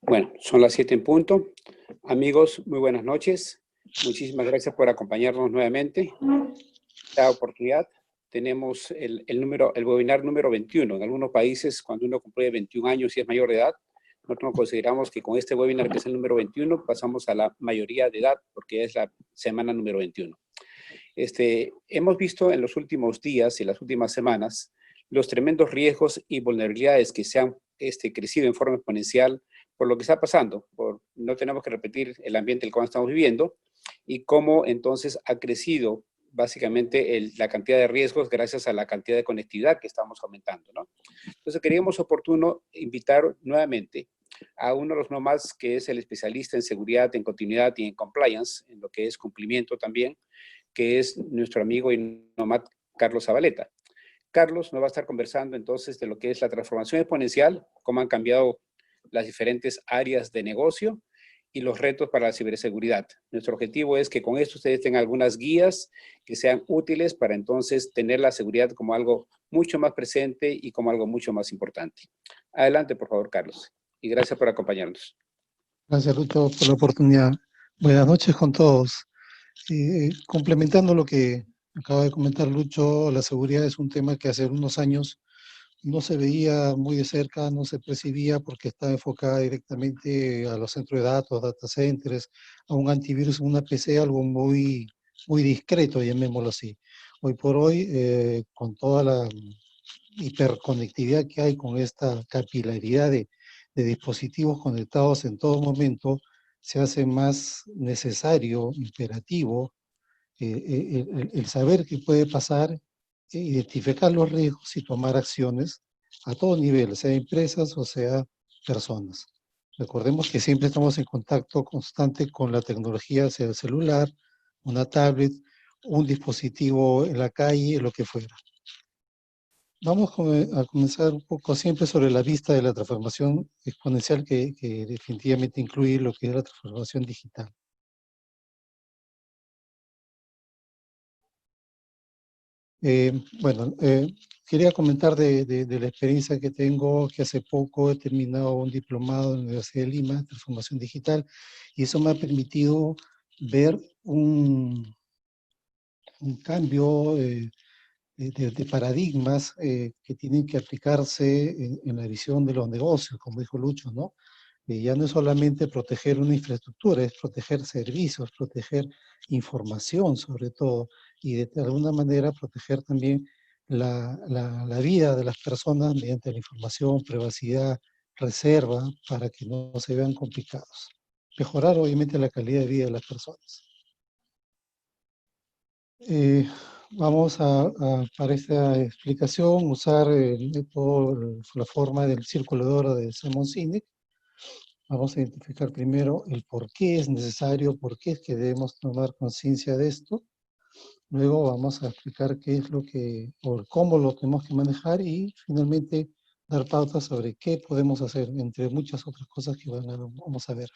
Bueno, son las 7 en punto. Amigos, muy buenas noches. Muchísimas gracias por acompañarnos nuevamente. Esta oportunidad tenemos el webinar número 21. En algunos países, cuando uno cumple 21 años y es mayor de edad, nosotros consideramos que con este webinar, que es el número 21, pasamos a la mayoría de edad, porque es la semana número 21. Hemos visto en los últimos días y las últimas semanas los tremendos riesgos y vulnerabilidades que se han crecido en forma exponencial por lo que está pasando. No tenemos que repetir el ambiente en el cual estamos viviendo y cómo entonces ha crecido básicamente la cantidad de riesgos gracias a la cantidad de conectividad que estamos aumentando, ¿no? Entonces creíamos oportuno invitar nuevamente a uno de los nomás que es el especialista en seguridad, en continuidad y en compliance, en lo que es cumplimiento también, que es nuestro amigo y nomad Carlos Zabaleta. Carlos nos va a estar conversando entonces de lo que es la transformación exponencial, cómo han cambiado las diferentes áreas de negocio y los retos para la ciberseguridad. Nuestro objetivo es que con esto ustedes tengan algunas guías que sean útiles para entonces tener la seguridad como algo mucho más presente y como algo mucho más importante. Adelante, por favor, Carlos. Y gracias por acompañarnos. Gracias, Lucho, por la oportunidad. Buenas noches con todos. Complementando lo que acaba de comentar Lucho, la seguridad es un tema que hace unos años no se veía muy de cerca, no se percibía porque está enfocada directamente a los centros de datos, data centers, a un antivirus, una PC, algo muy discreto, llamémoslo así. Hoy por hoy, con toda la hiperconectividad que hay, con esta capilaridad de dispositivos conectados en todo momento, se hace más necesario, imperativo, el saber qué puede pasar, identificar los riesgos y tomar acciones a todo nivel, sea empresas o sea personas. Recordemos que siempre estamos en contacto constante con la tecnología, sea el celular, una tablet, un dispositivo en la calle, lo que fuera. Vamos a comenzar un poco siempre sobre la vista de la transformación exponencial que definitivamente incluye lo que es la transformación digital. Bueno, quería comentar de la experiencia que tengo, que hace poco he terminado un diplomado en la Universidad de Lima, Transformación Digital, y eso me ha permitido ver un cambio de paradigmas que tienen que aplicarse en la visión de los negocios, como dijo Lucho, ¿no? Ya no es solamente proteger una infraestructura, es proteger servicios, proteger información sobre todo, y de alguna manera proteger también la vida de las personas mediante la información, privacidad, reserva, para que no se vean complicados. Mejorar obviamente la calidad de vida de las personas. Vamos para esta explicación, usar el método, la forma del círculo de oro de Simon Sinek. Vamos a identificar primero el por qué es necesario, por qué es que debemos tomar conciencia de esto. Luego vamos a explicar qué es lo que, o cómo lo tenemos que manejar y finalmente dar pautas sobre qué podemos hacer, entre muchas otras cosas que vamos a ver.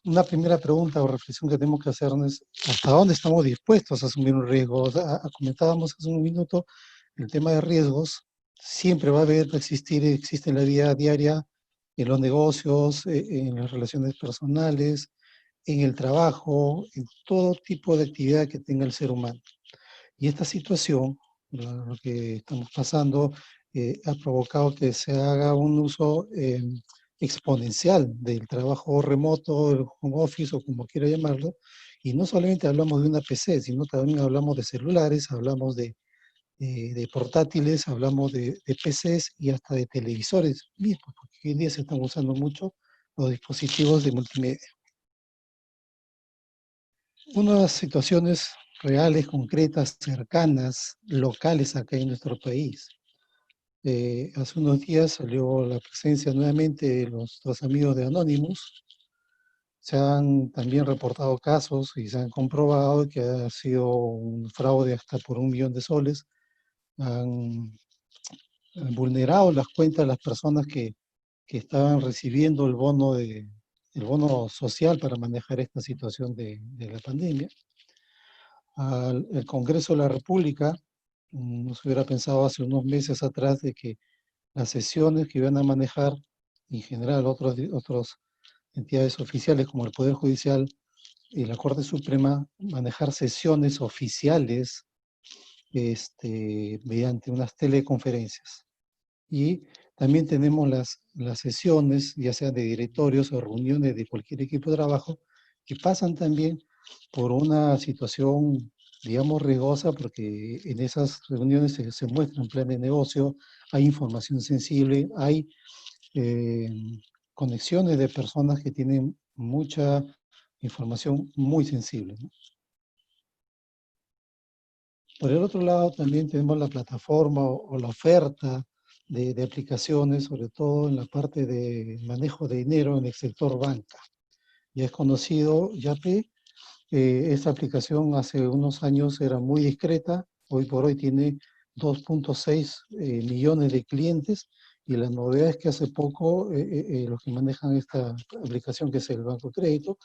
Una primera pregunta o reflexión que tenemos que hacernos es ¿hasta dónde estamos dispuestos a asumir un riesgo? O sea, comentábamos hace un minuto el tema de riesgos. Siempre va a haber, va a existir, existe en la vida diaria, en los negocios, en las relaciones personales, en el trabajo, en todo tipo de actividad que tenga el ser humano. Y esta situación, lo que estamos pasando, ha provocado que se haga un uso exponencial del trabajo remoto, el home office o como quiera llamarlo, y no solamente hablamos de una PC, sino también hablamos de celulares, hablamos de portátiles, hablamos de PCs y hasta de televisores mismos, porque hoy en día se están usando mucho los dispositivos de multimedia. Unas situaciones reales, concretas, cercanas, locales acá en nuestro país. Hace unos días salió la presencia nuevamente de nuestros amigos de Anonymous. Se han también reportado casos y se han comprobado que ha sido un fraude hasta por 1 millón de soles. Han vulnerado las cuentas de las personas que estaban recibiendo el bono social para manejar esta situación de la pandemia. El Congreso de la República, no se hubiera pensado hace unos meses atrás de que las sesiones que iban a manejar en general otras entidades oficiales como el Poder Judicial y la Corte Suprema, manejar sesiones oficiales mediante unas teleconferencias. Y también tenemos las sesiones, ya sean de directorios o reuniones de cualquier equipo de trabajo, que pasan también por una situación, digamos, riesgosa, porque en esas reuniones se muestran planes de negocio, hay información sensible, hay conexiones de personas que tienen mucha información muy sensible, ¿no? Por el otro lado, también tenemos la plataforma o la oferta de aplicaciones, sobre todo en la parte de manejo de dinero en el sector banca. Ya es conocido Yape. Esta aplicación hace unos años era muy discreta, hoy por hoy tiene 2.6 millones de clientes, y la novedad es que hace poco los que manejan esta aplicación, que es el Banco Crédito,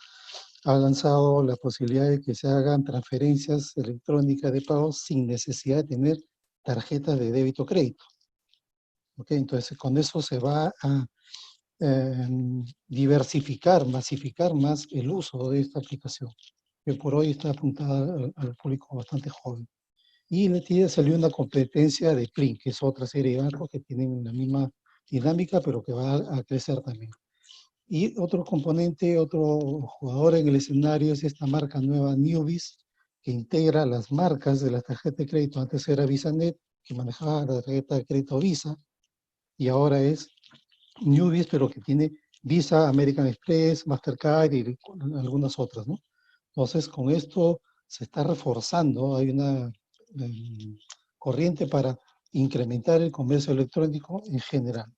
ha lanzado la posibilidad de que se hagan transferencias electrónicas de pago sin necesidad de tener tarjetas de débito o crédito. ¿Okay? Entonces, con eso se va a diversificar, masificar más el uso de esta aplicación, que por hoy está apuntada al público bastante joven. Y le salió una competencia de Plin, que es otra serie de bancos que tienen la misma dinámica, pero que va a crecer también. Y otro componente, otro jugador en el escenario es esta marca nueva Newbiz, que integra las marcas de la tarjeta de crédito. Antes era VisaNet, que manejaba la tarjeta de crédito Visa, y ahora es Newbiz, pero que tiene Visa, American Express, Mastercard y algunas otras, ¿no? Entonces, con esto se está reforzando, hay una corriente para incrementar el comercio electrónico en general.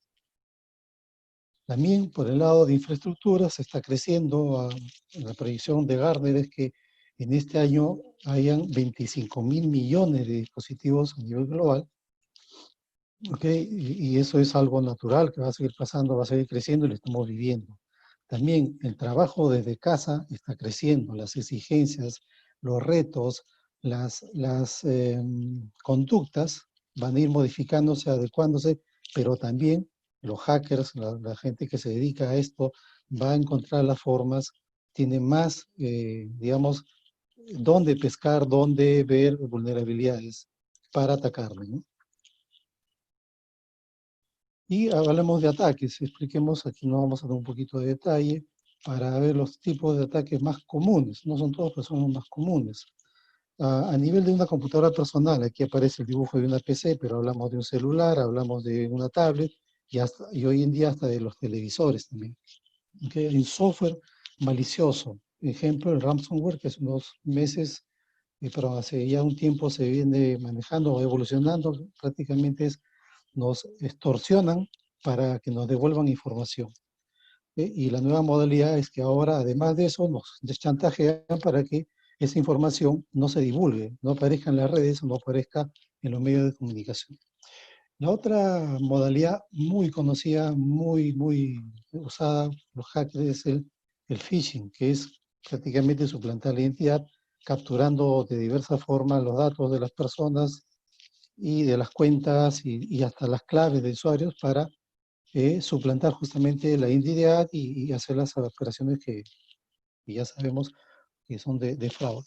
También por el lado de infraestructura se está creciendo. La proyección de Gartner es que en este año hayan 25.000 millones de dispositivos a nivel global. ¿Okay? Y eso es algo natural que va a seguir pasando, va a seguir creciendo y lo estamos viviendo. También el trabajo desde casa está creciendo, las exigencias, los retos, las conductas van a ir modificándose, adecuándose, pero también los hackers, la gente que se dedica a esto, va a encontrar las formas, tiene más, digamos, dónde pescar, dónde ver vulnerabilidades para atacarle, ¿no? Y hablemos de ataques, expliquemos, aquí nos vamos a dar un poquito de detalle para ver los tipos de ataques más comunes. No son todos, pero son los más comunes. A nivel de una computadora personal, aquí aparece el dibujo de una PC, pero hablamos de un celular, hablamos de una tablet, y hoy en día hasta de los televisores también. ¿Okay? Hay un software malicioso, ejemplo, el ransomware, que hace unos meses, pero hace ya un tiempo se viene manejando o evolucionando, prácticamente nos extorsionan para que nos devuelvan información. Y la nueva modalidad es que ahora, además de eso, nos deschantajean para que esa información no se divulgue, no aparezca en las redes, no aparezca en los medios de comunicación. La otra modalidad muy conocida, muy usada por los hackers, es el phishing, que es prácticamente suplantar la identidad, capturando de diversas formas los datos de las personas y de las cuentas y hasta las claves de usuarios para suplantar justamente la identidad y hacer las operaciones que ya sabemos que son de fraude.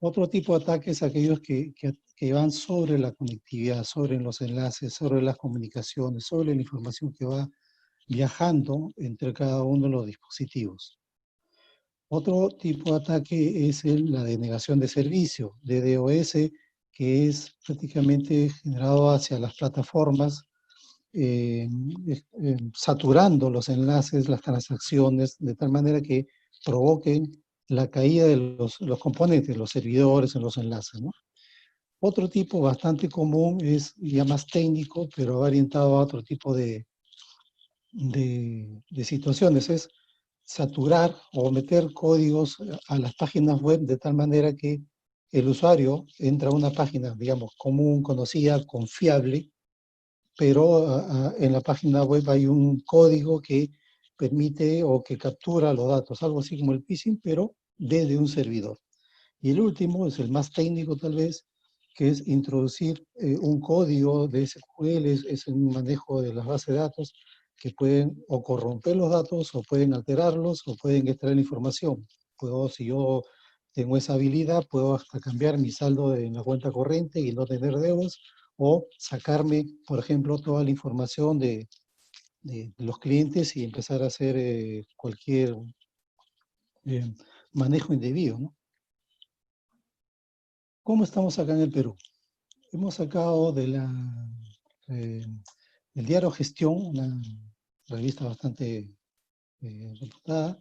Otro tipo de ataques es aquellos que van sobre la conectividad, sobre los enlaces, sobre las comunicaciones, sobre la información que va viajando entre cada uno de los dispositivos. Otro tipo de ataque es la denegación de servicio, DDoS, que es prácticamente generado hacia las plataformas, saturando los enlaces, las transacciones, de tal manera que provoquen la caída de los componentes, los servidores en los enlaces, ¿no? Otro tipo bastante común es ya más técnico, pero orientado a otro tipo de situaciones, es saturar o meter códigos a las páginas web de tal manera que el usuario entra a una página, digamos, común, conocida, confiable, pero en la página web hay un código que permite o que captura los datos, algo así como el phishing, pero desde un servidor. Y el último es el más técnico tal vez, que es introducir un código de SQL, es un manejo de las bases de datos, que pueden o corromper los datos, o pueden alterarlos, o pueden extraer la información. Si yo tengo esa habilidad, puedo hasta cambiar mi saldo en la cuenta corriente y no tener deudas, o sacarme, por ejemplo, toda la información de los clientes y empezar a hacer cualquier eh, manejo indebido, ¿no? ¿Cómo estamos acá en el Perú? Hemos sacado eh, del diario Gestión, una revista bastante reputada,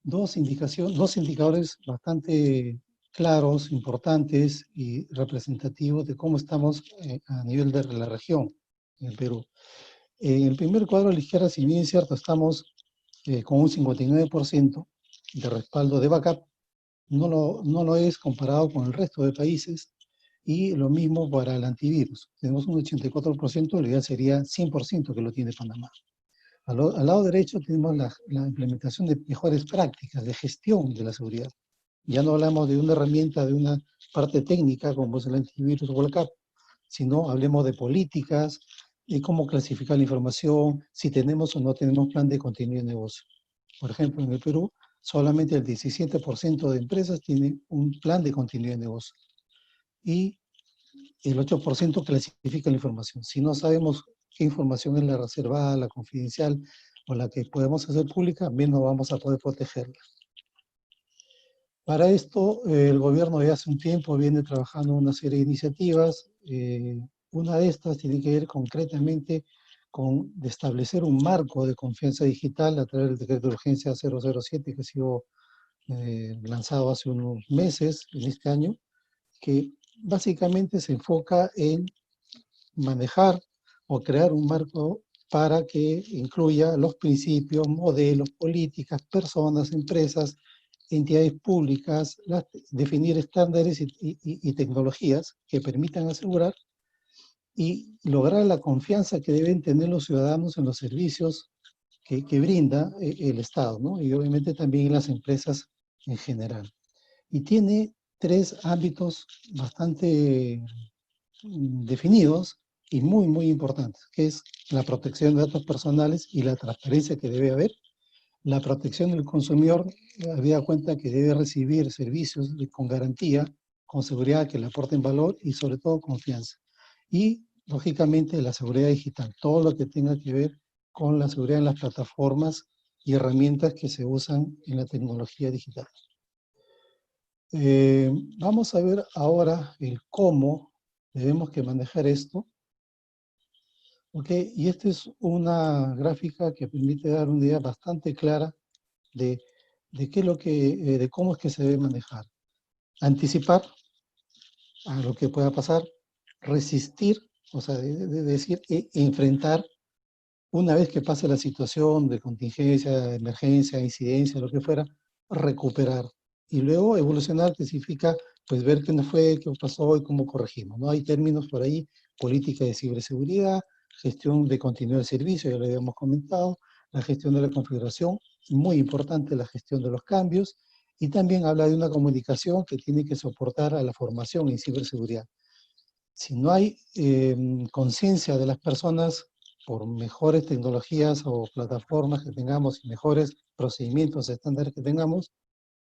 dos indicadores bastante claros, importantes y representativos de cómo estamos a nivel de la región en el Perú. En el primer cuadro a la izquierda, si bien es cierto, estamos con un 59% de respaldo de backup, no lo es comparado con el resto de países, y lo mismo para el antivirus. Tenemos un 84%, lo ideal sería 100% que lo tiene Panamá. Al lado derecho tenemos la implementación de mejores prácticas de gestión de la seguridad. Ya no hablamos de una herramienta, de una parte técnica como es el antivirus o el backup, sino hablemos de políticas, de cómo clasificar la información, si tenemos o no tenemos plan de continuidad de negocio. Por ejemplo, en el Perú, solamente el 17% de empresas tienen un plan de continuidad de negocio. Y el 8% clasifica la información. Si no sabemos qué información es la reservada, la confidencial o la que podemos hacer pública, menos vamos a poder protegerla. Para esto, el gobierno ya hace un tiempo viene trabajando una serie de iniciativas. Una de estas tiene que ver concretamente con establecer un marco de confianza digital a través del decreto de urgencia 007 que ha sido lanzado hace unos meses, en este año, que básicamente se enfoca en manejar o crear un marco para que incluya los principios, modelos, políticas, personas, empresas, entidades públicas, definir estándares y tecnologías que permitan asegurar y lograr la confianza que deben tener los ciudadanos en los servicios que brinda el Estado, ¿no? Y obviamente también las empresas en general. Y tiene tres ámbitos bastante definidos y muy importantes, que es la protección de datos personales y la transparencia que debe haber, la protección del consumidor, habida cuenta que debe recibir servicios con garantía, con seguridad que le aporten valor y sobre todo confianza. Y, lógicamente, la seguridad digital, todo lo que tenga que ver con la seguridad en las plataformas y herramientas que se usan en la tecnología digital. Vamos a ver ahora el cómo debemos que manejar esto. Y esta es una gráfica que permite dar una idea bastante clara de qué es de cómo es que se debe manejar. Anticipar a lo que pueda pasar, resistir, o sea, decir, enfrentar una vez que pase la situación de contingencia, emergencia, incidencia, lo que fuera, recuperar. Y luego evolucionar, que significa pues ver qué no fue, qué pasó y cómo corregimos, ¿no? Hay términos por ahí, política de ciberseguridad, gestión de continuidad del servicio, ya lo habíamos comentado, la gestión de la configuración, muy importante la gestión de los cambios, y también habla de una comunicación que tiene que soportar a la formación en ciberseguridad. Si no hay conciencia de las personas, por mejores tecnologías o plataformas que tengamos y mejores procedimientos estándares que tengamos,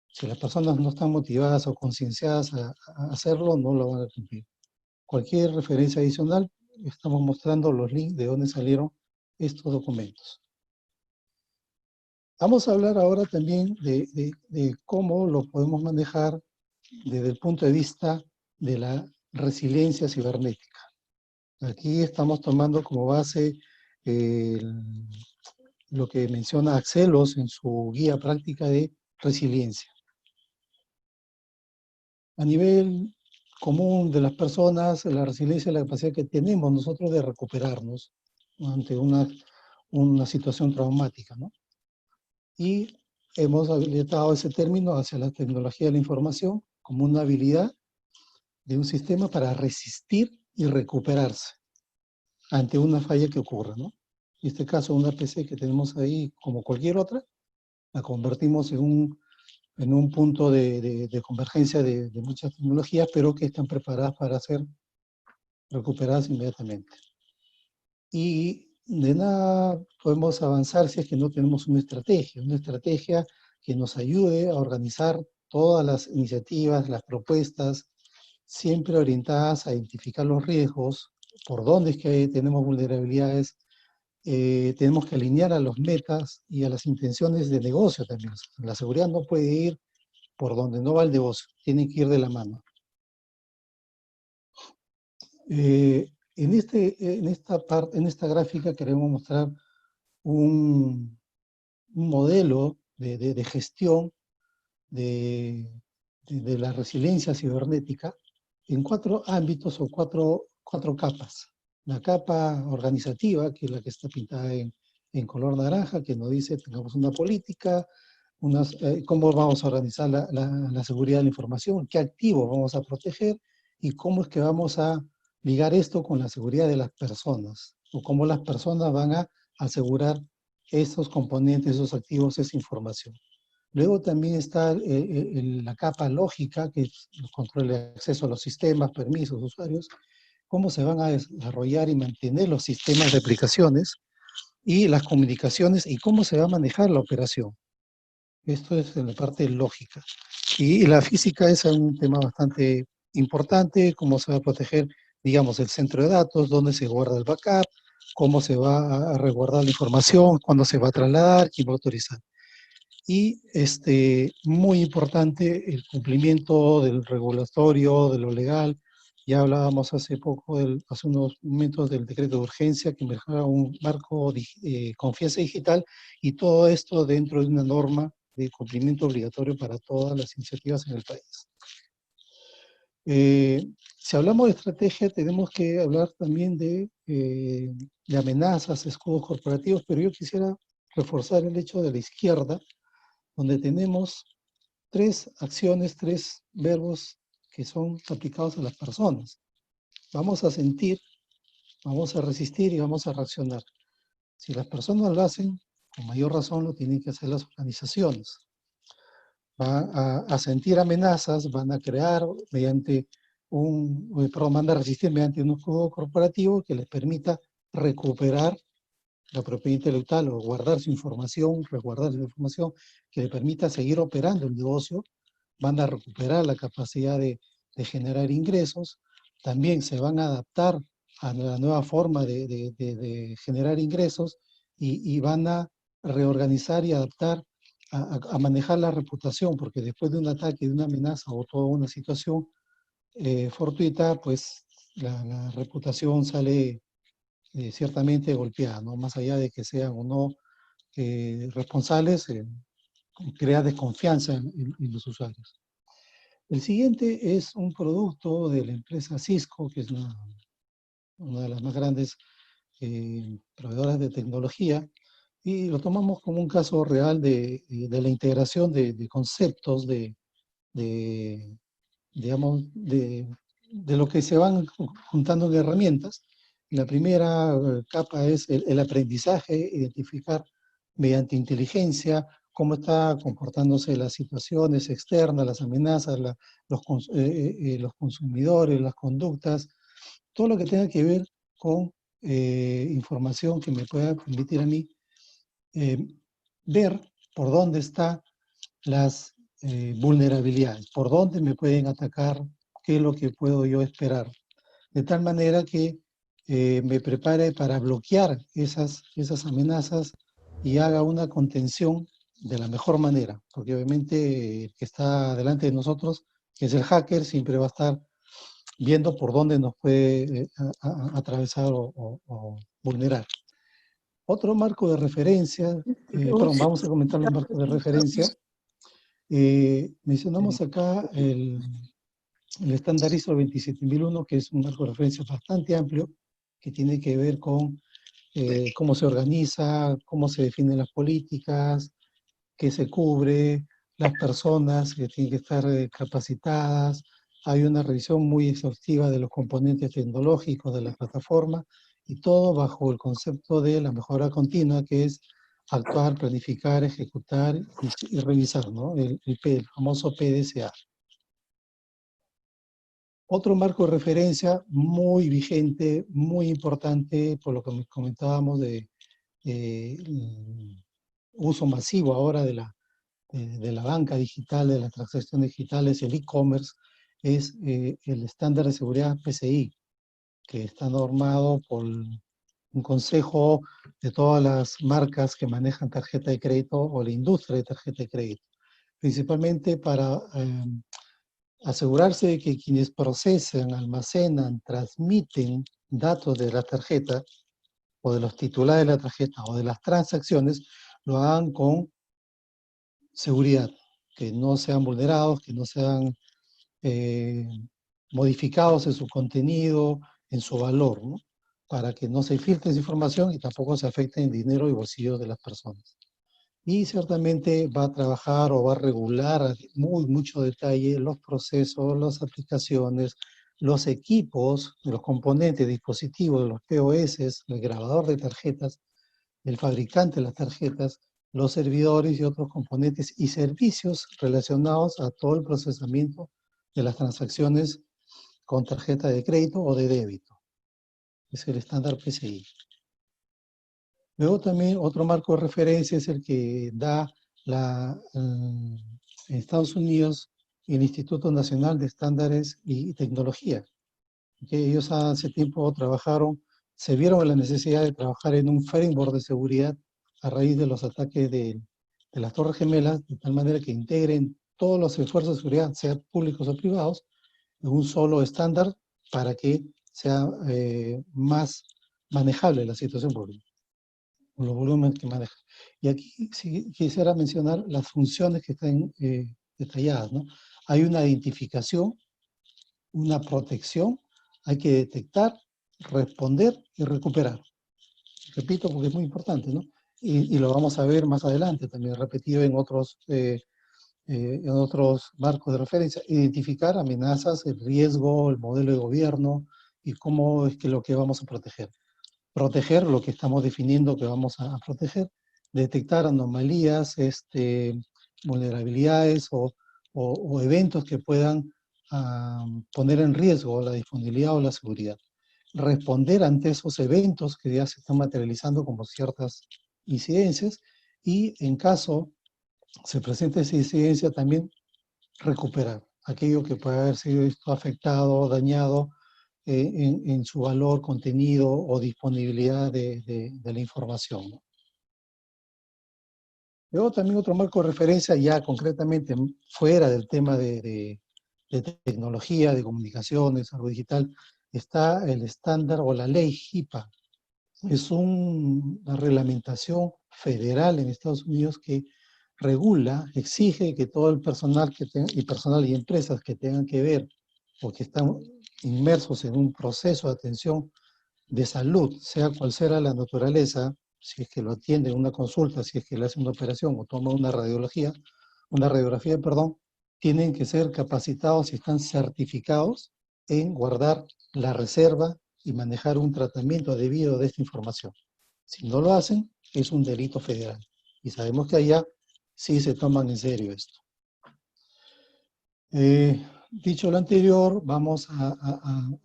si las personas no están motivadas o concienciadas a hacerlo, no lo van a cumplir. Cualquier referencia adicional, estamos mostrando los links de dónde salieron estos documentos. Vamos a hablar ahora también de cómo lo podemos manejar desde el punto de vista de la resiliencia cibernética. Aquí estamos tomando como base lo que menciona Axelos en su guía práctica de resiliencia. A nivel común de las personas, la resiliencia es la capacidad que tenemos nosotros de recuperarnos ante una situación traumática, ¿no? Y hemos habilitado ese término hacia la tecnología de la información como una habilidad de un sistema para resistir y recuperarse ante una falla que ocurra, ¿no? En este caso, una PC que tenemos ahí, como cualquier otra, la convertimos en un punto de convergencia de muchas tecnologías, pero que están preparadas para ser recuperadas inmediatamente. Y de nada podemos avanzar si es que no tenemos una estrategia que nos ayude a organizar todas las iniciativas, las propuestas, siempre orientadas a identificar los riesgos, por dónde es que tenemos vulnerabilidades. Tenemos que alinear a los metas y a las intenciones de negocio también. La seguridad no puede ir por donde no va el negocio, tiene que ir de la mano. En esta gráfica queremos mostrar un modelo de gestión de la resiliencia cibernética en 4 ámbitos o cuatro capas. La capa organizativa, que es la que está pintada en color naranja, que nos dice tengamos una política, cómo vamos a organizar la seguridad de la información, qué activos vamos a proteger y cómo es que vamos a ligar esto con la seguridad de las personas, o cómo las personas van a asegurar esos componentes, esos activos, esa información. Luego también está la capa lógica, que es el control de acceso a los sistemas, permisos, usuarios, cómo se van a desarrollar y mantener los sistemas de aplicaciones y las comunicaciones y cómo se va a manejar la operación. Esto es en la parte lógica. Y la física es un tema bastante importante, cómo se va a proteger, digamos, el centro de datos, dónde se guarda el backup, cómo se va a resguardar la información, cuándo se va a trasladar, quién va a autorizar. Y muy importante el cumplimiento del regulatorio, de lo legal. Ya hablábamos hace hace unos momentos del decreto de urgencia que mejora un marco de confianza digital y todo esto dentro de una norma de cumplimiento obligatorio para todas las iniciativas en el país. Si hablamos de estrategia, tenemos que hablar también de amenazas, escudos corporativos, pero yo quisiera reforzar el hecho de la izquierda, donde tenemos 3 acciones, 3 verbos que son aplicados a las personas. Vamos a sentir, vamos a resistir y vamos a reaccionar. Si las personas lo hacen, con mayor razón lo tienen que hacer las organizaciones. Van a sentir amenazas, van a crear van a resistir mediante un escudo corporativo que les permita recuperar la propiedad intelectual o guardar su información, resguardar su información que le permita seguir operando el negocio. Van a recuperar la capacidad de generar ingresos, también se van a adaptar a la nueva forma de generar ingresos y van a reorganizar y adaptar a manejar la reputación, porque después de un ataque, de una amenaza o toda una situación fortuita, pues la reputación sale ciertamente golpeada, ¿no? Más allá de que sean o no responsables, crea desconfianza en los usuarios. El siguiente es un producto de la empresa Cisco, que es una de las más grandes proveedoras de tecnología, y lo tomamos como un caso real de la integración de conceptos, digamos, de lo que se van juntando en herramientas. La primera capa es el aprendizaje, identificar mediante inteligencia cómo está comportándose las situaciones externas, las amenazas, los consumidores, las conductas, todo lo que tenga que ver con información que me pueda permitir a mí ver por dónde están las vulnerabilidades, por dónde me pueden atacar, qué es lo que puedo yo esperar. De tal manera que me prepare para bloquear esas amenazas y haga una contención de la mejor manera, porque obviamente el que está delante de nosotros, que es el hacker, siempre va a estar viendo por dónde nos puede atravesar o vulnerar. Otro marco de referencia, perdón, vamos a comentar los marcos de referencia. Mencionamos acá el estándar ISO 27001, que es un marco de referencia bastante amplio, que tiene que ver con cómo se organiza, cómo se definen las políticas, qué se cubre, las personas que tienen que estar capacitadas. Hay una revisión muy exhaustiva de los componentes tecnológicos de la plataforma y todo bajo el concepto de la mejora continua, que es actuar, planificar, ejecutar y revisar, ¿no? El famoso PDCA. Otro marco de referencia muy vigente, muy importante, por lo que comentábamos de uso masivo ahora de la banca digital, de las transacciones digitales, el e-commerce, es el estándar de seguridad PCI, que está normado por un consejo de todas las marcas que manejan tarjeta de crédito o la industria de tarjeta de crédito, principalmente para asegurarse de que quienes procesan, almacenan, transmiten datos de la tarjeta o de los titulares de la tarjeta o de las transacciones, lo hagan con seguridad, que no sean vulnerados, que no sean modificados en su contenido, en su valor, ¿no? Para que no se filtre esa información y tampoco se afecte el dinero y bolsillos de las personas. Y ciertamente va a trabajar o va a regular a mucho detalle los procesos, las aplicaciones, los equipos, los componentes, dispositivos, de los POS, el grabador de tarjetas, el fabricante de las tarjetas, los servidores y otros componentes y servicios relacionados a todo el procesamiento de las transacciones con tarjeta de crédito o de débito. Es el estándar PCI. Luego también otro marco de referencia es el que da en Estados Unidos el Instituto Nacional de Estándares y Tecnología. Que ellos hace tiempo trabajaron, se vieron en la necesidad de trabajar en un framework de seguridad a raíz de los ataques de las Torres Gemelas, de tal manera que integren todos los esfuerzos de seguridad, sean públicos o privados, en un solo estándar para que sea más manejable la situación pública, los volúmenes que maneja. Y aquí sí quisiera mencionar las funciones que están detalladas, ¿no? Hay una identificación, una protección, hay que detectar, responder y recuperar. Repito porque es muy importante, ¿no? Y lo vamos a ver más adelante, también repetido en otros marcos de referencia. Identificar amenazas, el riesgo, el modelo de gobierno y cómo es que lo que vamos a proteger. Proteger lo que estamos definiendo que vamos a proteger. Detectar anomalías, vulnerabilidades o eventos que puedan poner en riesgo la disponibilidad o la seguridad. Responder ante esos eventos que ya se están materializando como ciertas incidencias y en caso se presente esa incidencia también recuperar aquello que puede haber sido afectado, dañado en su valor, contenido o disponibilidad de la información, ¿no? Luego también otro marco de referencia ya concretamente fuera del tema de tecnología, de comunicaciones, algo digital, está el estándar o la ley HIPAA. Es una reglamentación federal en Estados Unidos que regula, exige que todo el personal y empresas que tengan que ver o que están inmersos en un proceso de atención de salud, sea cual sea la naturaleza, si es que lo atiende en una consulta, si es que le hace una operación o toma una radiografía, perdón, tienen que ser capacitados y están certificados en guardar la reserva y manejar un tratamiento debido de esta información. Si no lo hacen, es un delito federal. Y sabemos que allá sí se toman en serio esto. Dicho lo anterior, vamos a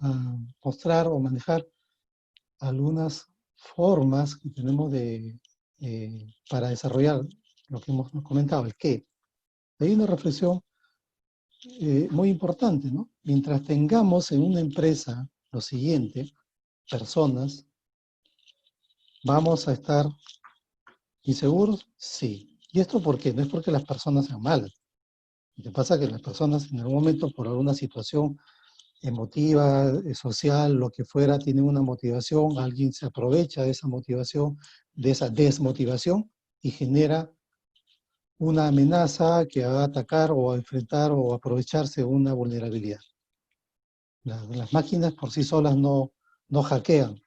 mostrar o manejar algunas formas que tenemos para desarrollar lo que hemos comentado, el qué. Hay una reflexión muy importante, ¿no? Mientras tengamos en una empresa lo siguiente, personas, ¿vamos a estar inseguros? Sí. ¿Y esto por qué? No es porque las personas sean malas. Lo que pasa es que las personas en algún momento, por alguna situación emotiva, social, lo que fuera, tienen una motivación, alguien se aprovecha de esa motivación, de esa desmotivación y genera una amenaza que va a atacar o a enfrentar o aprovecharse de una vulnerabilidad. Las máquinas por sí solas no hackean.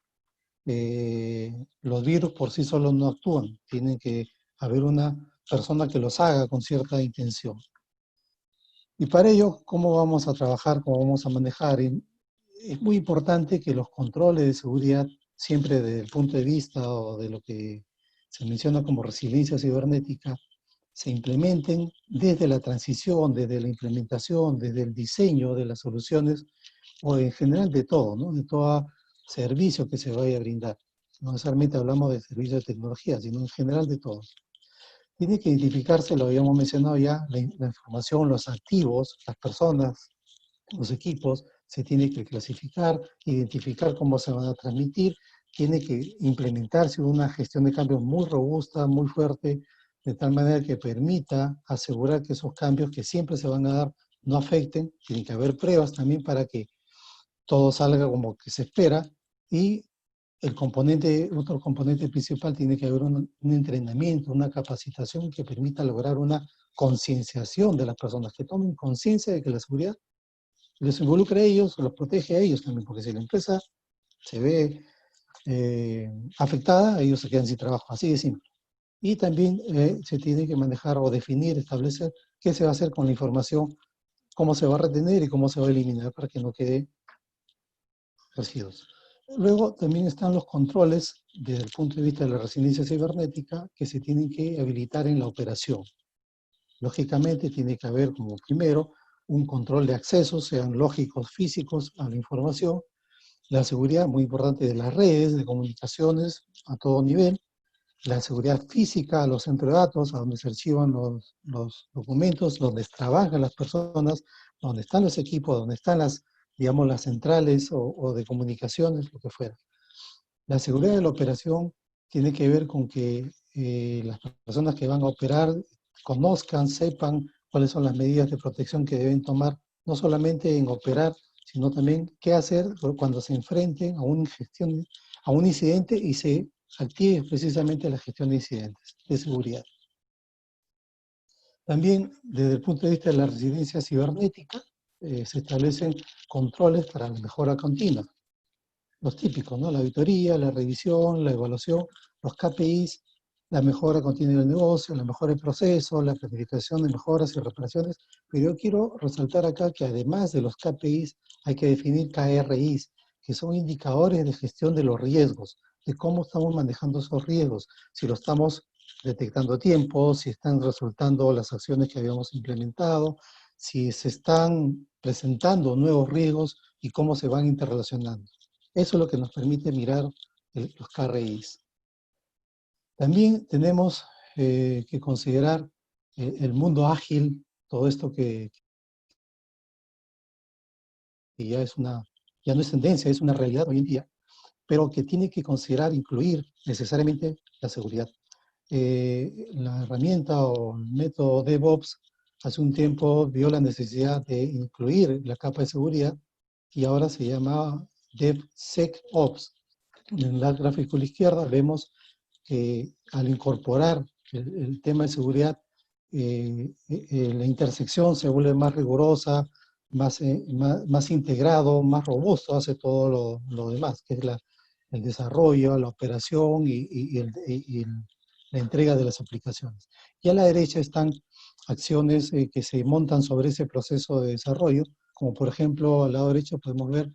Los virus por sí solos no actúan. Tiene que haber una persona que los haga con cierta intención. Y para ello, ¿cómo vamos a trabajar? ¿Cómo vamos a manejar? Es muy importante que los controles de seguridad, siempre desde el punto de vista o de lo que se menciona como resiliencia cibernética, se implementen desde la transición, desde la implementación, desde el diseño de las soluciones o en general de todo, ¿no? De todo servicio que se vaya a brindar. No necesariamente hablamos de servicios de tecnología, sino en general de todo. Tiene que identificarse, lo habíamos mencionado ya, la información, los activos, las personas, los equipos, se tiene que clasificar, identificar cómo se van a transmitir, tiene que implementarse una gestión de cambios muy robusta, muy fuerte, de tal manera que permita asegurar que esos cambios que siempre se van a dar no afecten, tiene que haber pruebas también para que todo salga como que se espera, y otro componente principal tiene que haber un entrenamiento, una capacitación que permita lograr una concienciación de las personas, que tomen conciencia de que la seguridad les involucra a ellos, los protege a ellos también, porque si la empresa se ve afectada, ellos se quedan sin trabajo, así de simple. Y también se tiene que manejar o definir, establecer qué se va a hacer con la información, cómo se va a retener y cómo se va a eliminar para que no quede residuos. Luego también están los controles desde el punto de vista de la resiliencia cibernética que se tienen que habilitar en la operación. Lógicamente tiene que haber como primero un control de accesos, sean lógicos, físicos, a la información, la seguridad muy importante de las redes, de comunicaciones a todo nivel, la seguridad física a los centros de datos, a donde se archivan los documentos, donde trabajan las personas, donde están los equipos, donde están digamos, las centrales o de comunicaciones, lo que fuera. La seguridad de la operación tiene que ver con que las personas que van a operar conozcan, sepan cuáles son las medidas de protección que deben tomar, no solamente en operar, sino también qué hacer cuando se enfrenten a un incidente y se active precisamente la gestión de incidentes de seguridad. También, desde el punto de vista de la resiliencia cibernética, se establecen controles para la mejora continua. Los típicos, ¿no? La auditoría, la revisión, la evaluación, los KPIs, la mejora continua del negocio, la mejora del proceso, la planificación de mejoras y reparaciones. Pero yo quiero resaltar acá que además de los KPIs, hay que definir KRIs, que son indicadores de gestión de los riesgos, de cómo estamos manejando esos riesgos, si lo estamos detectando a tiempo, si están resultando las acciones que habíamos implementado, si se están presentando nuevos riesgos y cómo se van interrelacionando. Eso es lo que nos permite mirar los KRIs. También tenemos que considerar el mundo ágil, todo esto que ya no es tendencia, es una realidad hoy en día, pero que tiene que considerar, incluir necesariamente la seguridad. La herramienta o el método DevOps hace un tiempo vio la necesidad de incluir la capa de seguridad y ahora se llama DevSecOps. En el gráfico a la izquierda vemos que al incorporar el tema de seguridad, la intersección se vuelve más rigurosa, más integrado, más robusto, hace todo lo demás, que es el desarrollo, la operación y la entrega de las aplicaciones. Y a la derecha están acciones que se montan sobre ese proceso de desarrollo, como por ejemplo al lado derecho podemos ver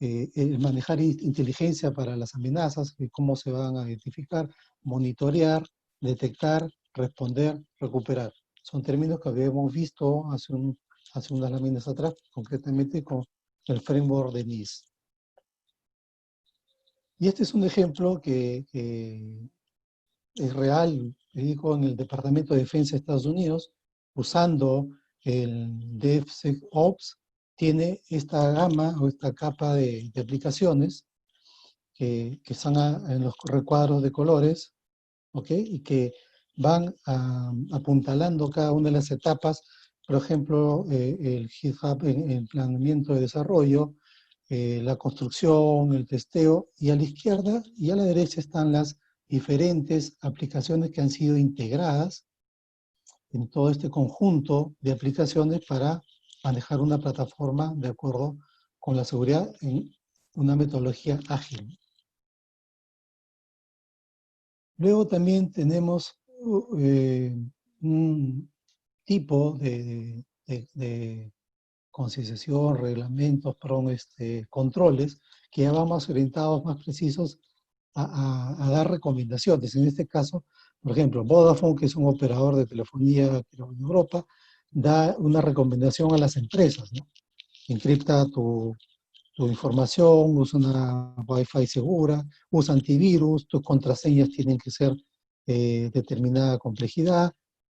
el manejar inteligencia para las amenazas, cómo se van a identificar, monitorear, detectar, responder, recuperar. Son términos que habíamos visto hace unas láminas atrás, concretamente con el framework de NIST. Y este es un ejemplo que es real, digo, en el Departamento de Defensa de Estados Unidos, usando el DevSecOps, tiene esta gama o esta capa de aplicaciones que están en los recuadros de colores, ¿ok? Y que van apuntalando cada una de las etapas, por ejemplo, el GitHub en planeamiento de desarrollo, la construcción, el testeo, y a la izquierda y a la derecha están las diferentes aplicaciones que han sido integradas en todo este conjunto de aplicaciones para manejar una plataforma de acuerdo con la seguridad en una metodología ágil. Luego también tenemos un tipo de concienciación, reglamentos, controles, que ya van más orientados, más precisos a dar recomendaciones. En este caso, por ejemplo, Vodafone, que es un operador de telefonía en Europa, da una recomendación a las empresas, ¿no? Encripta tu tu información, usa una Wi-Fi segura, usa antivirus, tus contraseñas tienen que ser de determinada complejidad,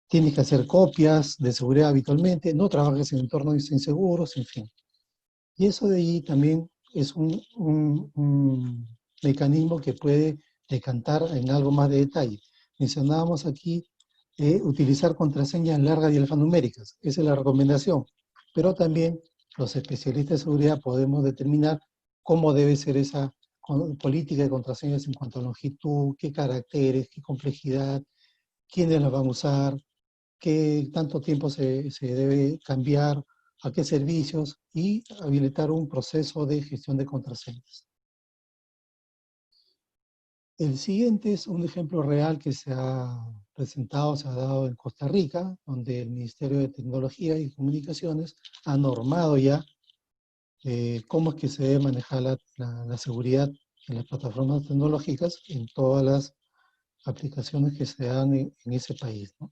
tienes que hacer copias de seguridad habitualmente, no trabajes en entornos inseguros, en fin. Y eso de ahí también es un mecanismo que puede decantar en algo más de detalle. Mencionábamos aquí utilizar contraseñas largas y alfanuméricas. Esa es la recomendación. Pero también los especialistas de seguridad podemos determinar cómo debe ser esa política de contraseñas en cuanto a longitud, qué caracteres, qué complejidad, quiénes las van a usar, qué tanto tiempo se debe cambiar, a qué servicios, y habilitar un proceso de gestión de contraseñas. El siguiente es un ejemplo real que se ha presentado, se ha dado en Costa Rica, donde el Ministerio de Tecnología y Comunicaciones ha normado ya cómo es que se debe manejar la seguridad en las plataformas tecnológicas en todas las aplicaciones que se dan en ese país, ¿no?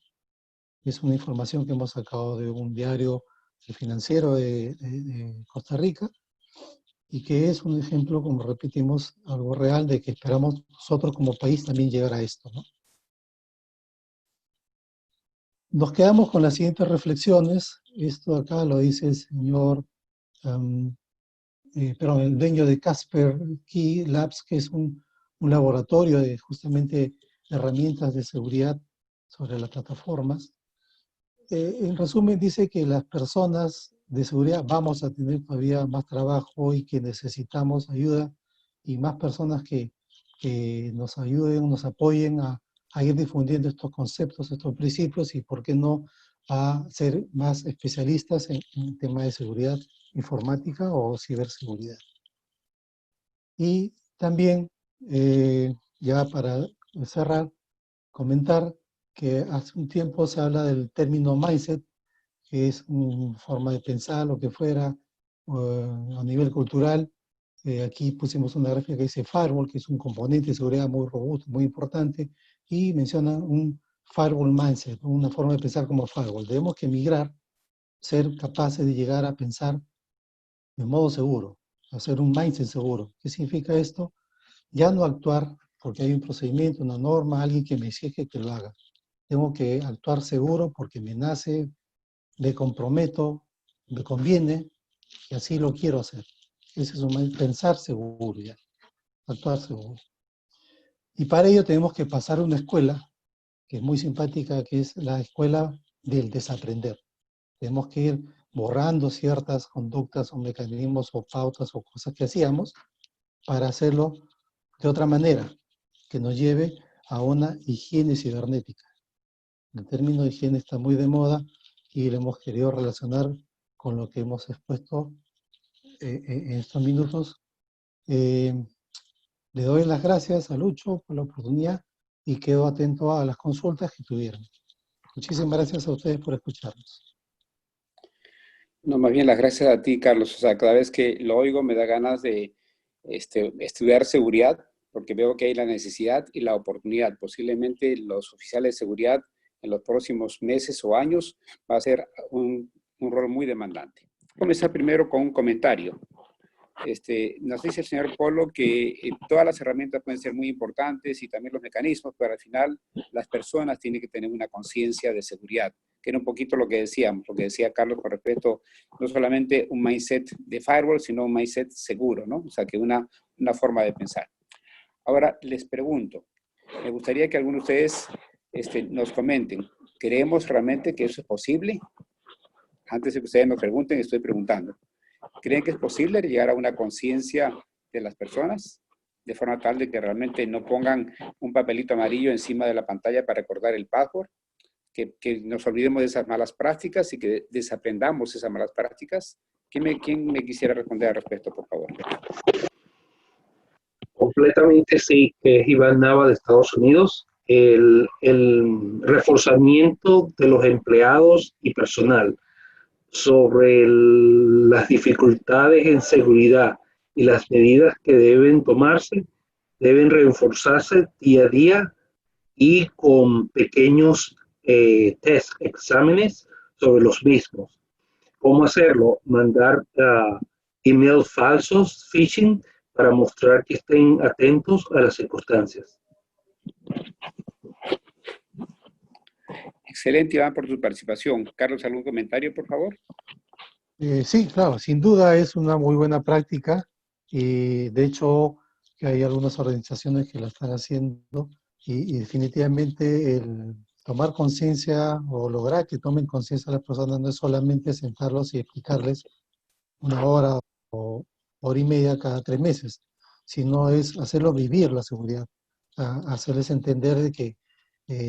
Es una información que hemos sacado de un diario financiero de Costa Rica, y que es un ejemplo, como repetimos, algo real de que esperamos nosotros como país también llegar a esto, ¿no? Nos quedamos con las siguientes reflexiones. Esto acá lo dice el señor, perdón, el dueño de Casper Key Labs, que es un laboratorio de justamente herramientas de seguridad sobre las plataformas. En resumen, dice que las personas de seguridad vamos a tener todavía más trabajo y que necesitamos ayuda y más personas que nos ayuden, nos apoyen a ir difundiendo estos conceptos, estos principios, y por qué no a ser más especialistas en temas de seguridad informática o ciberseguridad. Y también, ya para cerrar, comentar que hace un tiempo se habla del término mindset, que es una forma de pensar, lo que fuera, a nivel cultural. Aquí pusimos una gráfica que dice firewall, que es un componente de seguridad muy robusto, muy importante, y menciona un firewall mindset, una forma de pensar como firewall. Debemos que migrar, ser capaces de llegar a pensar de modo seguro, hacer un mindset seguro. ¿Qué significa esto? Ya no actuar porque hay un procedimiento, una norma, alguien que me exige que lo haga. Tengo que actuar seguro porque me nace, me comprometo, me conviene, y así lo quiero hacer. Ese es un pensar seguro ya, actuar seguro. Y para ello tenemos que pasar una escuela, que es muy simpática, que es la escuela del desaprender. Tenemos que ir borrando ciertas conductas o mecanismos o pautas o cosas que hacíamos para hacerlo de otra manera, que nos lleve a una higiene cibernética. El término higiene está muy de moda y lo hemos querido relacionar con lo que hemos expuesto en estos minutos. Le doy las gracias a Lucho por la oportunidad y quedo atento a las consultas que tuvieran. Muchísimas gracias a ustedes por escucharnos. No, más bien las gracias a ti, Carlos. O sea, cada vez que lo oigo me da ganas de estudiar seguridad, porque veo que hay la necesidad y la oportunidad. Posiblemente los oficiales de seguridad en los próximos meses o años va a ser un rol muy demandante. Voy a comenzar primero con un comentario. Nos dice el señor Polo que todas las herramientas pueden ser muy importantes y también los mecanismos, pero al final las personas tienen que tener una conciencia de seguridad, que era un poquito lo que decíamos, lo que decía Carlos con respecto, no solamente un mindset de firewall, sino un mindset seguro, ¿no? O sea, que una forma de pensar. Ahora, les pregunto, me gustaría que algunos de ustedes nos comenten, ¿creemos realmente que eso es posible? Antes de que ustedes me pregunten, estoy preguntando. ¿Creen que es posible llegar a una conciencia de las personas de forma tal de que realmente no pongan un papelito amarillo encima de la pantalla para recordar el password? Que nos olvidemos de esas malas prácticas y que desaprendamos esas malas prácticas. ¿Quién me quisiera responder al respecto, por favor? Completamente sí, que es Iván Nava de Estados Unidos. El reforzamiento de los empleados y personal sobre las dificultades en seguridad y las medidas que deben tomarse, deben reforzarse día a día y con pequeños test, exámenes sobre los mismos. ¿Cómo hacerlo? Mandar emails falsos, phishing, para mostrar que estén atentos a las circunstancias. Excelente, Iván, por tu participación. Carlos, ¿algún comentario, por favor? Sí, claro, sin duda es una muy buena práctica y de hecho que hay algunas organizaciones que la están haciendo y definitivamente el tomar conciencia o lograr que tomen conciencia las personas no es solamente sentarlos y explicarles una hora o hora y media cada 3 meses, sino es hacerlos vivir la seguridad, hacerles entender de que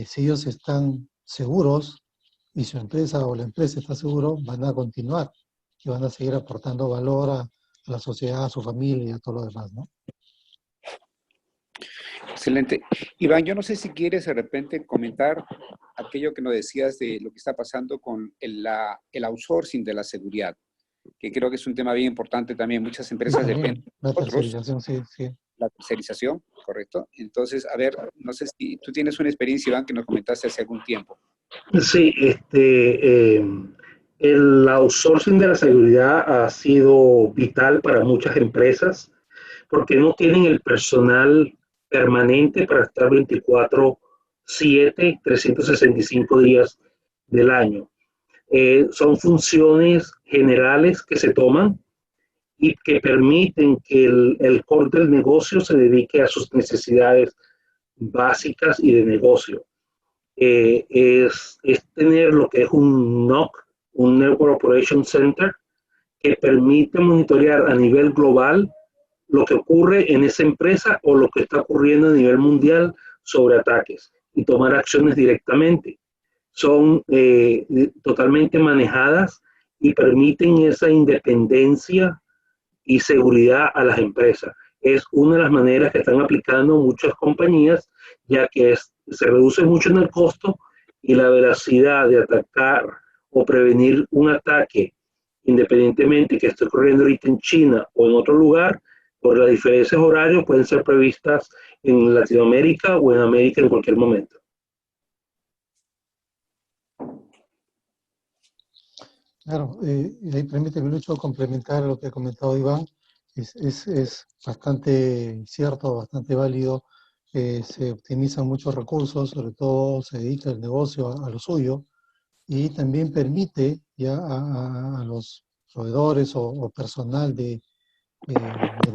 si ellos están seguros y su empresa o la empresa está seguro, van a continuar y van a seguir aportando valor a la sociedad, a su familia y a todo lo demás, ¿no? Excelente. Iván, yo no sé si quieres de repente comentar aquello que nos decías de lo que está pasando con el outsourcing de la seguridad, que creo que es un tema bien importante también. Muchas Sí, empresas también, dependen de la nosotros, tercerización, sí, sí. la tercerización, ¿correcto? Entonces, a ver, no sé si tú tienes una experiencia, Iván, que nos comentaste hace algún tiempo. Sí, el outsourcing de la seguridad ha sido vital para muchas empresas porque no tienen el personal permanente para estar 24/7, 365 días del año. Son funciones generales que se toman y que permiten que el core del negocio se dedique a sus necesidades básicas y de negocio. Es tener lo que es un NOC, un Network Operation Center, que permite monitorear a nivel global lo que ocurre en esa empresa o lo que está ocurriendo a nivel mundial sobre ataques y tomar acciones directamente. Son totalmente manejadas y permiten esa independencia y seguridad a las empresas. Es una de las maneras que están aplicando muchas compañías, ya que se reduce mucho en el costo y la velocidad de atacar o prevenir un ataque, independientemente que esté ocurriendo ahorita en China o en otro lugar, por las diferencias horarios pueden ser previstas en Latinoamérica o en América en cualquier momento. Claro, y ahí permíteme mucho complementar lo que ha comentado Iván. Es bastante cierto, bastante válido. Se optimizan muchos recursos, sobre todo se dedica el negocio a lo suyo y también permite ya a los proveedores o personal del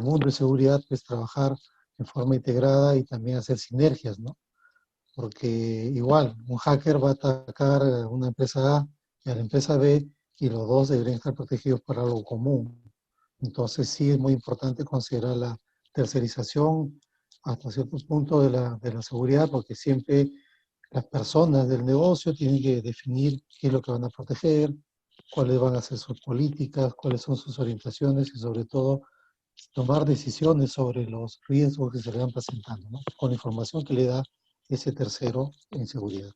mundo de seguridad pues trabajar en forma integrada y también hacer sinergias, ¿no? Porque igual, un hacker va a atacar a una empresa A y a la empresa B y los dos deberían estar protegidos por algo común. Entonces sí es muy importante considerar la tercerización hasta cierto punto de la seguridad, porque siempre las personas del negocio tienen que definir qué es lo que van a proteger, cuáles van a ser sus políticas, cuáles son sus orientaciones y sobre todo tomar decisiones sobre los riesgos que se le van presentando, ¿no? Con la información que le da ese tercero en seguridad.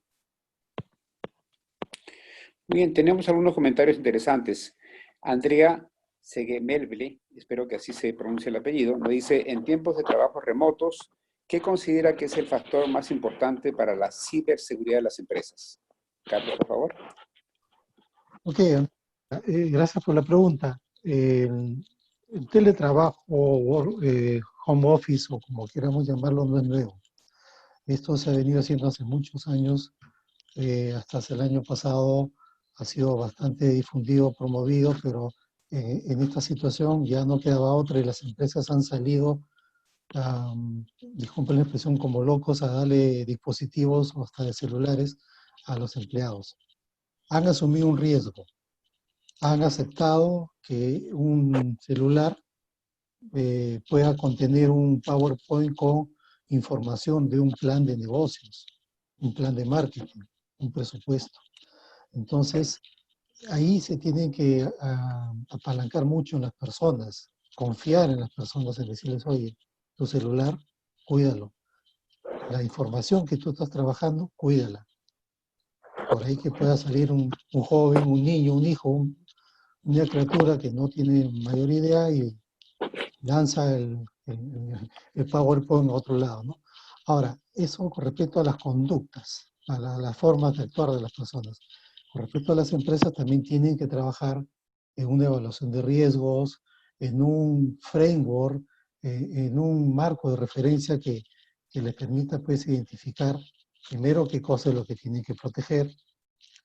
Muy bien, tenemos algunos comentarios interesantes. Andrea Seguemelble, espero que así se pronuncie el apellido, nos dice, en tiempos de trabajos remotos, ¿qué considera que es el factor más importante para la ciberseguridad de las empresas? Carlos, por favor. Ok, gracias por la pregunta. El teletrabajo o home office o como queramos llamarlo no es nuevo. Esto se ha venido haciendo hace muchos años, hasta hace el año pasado ha sido bastante difundido, promovido, pero en esta situación ya no quedaba otra y las empresas han salido, disculpen la expresión, como locos a darle dispositivos o hasta de celulares a los empleados. Han asumido un riesgo, han aceptado que un celular pueda contener un PowerPoint con información de un plan de negocios, un plan de marketing, un presupuesto. Entonces, ahí se tienen que apalancar mucho en las personas, confiar en las personas, en decirles, oye, tu celular, cuídalo. La información que tú estás trabajando, cuídala. Por ahí que pueda salir un joven, un niño, un hijo, una criatura que no tiene mayor idea y lanza el PowerPoint a otro lado, ¿no? Ahora, eso con respecto a las conductas, a las formas de actuar de las personas. Con respecto a las empresas, también tienen que trabajar en una evaluación de riesgos, en un framework, en un marco de referencia que les permita pues identificar primero qué cosa es lo que tienen que proteger,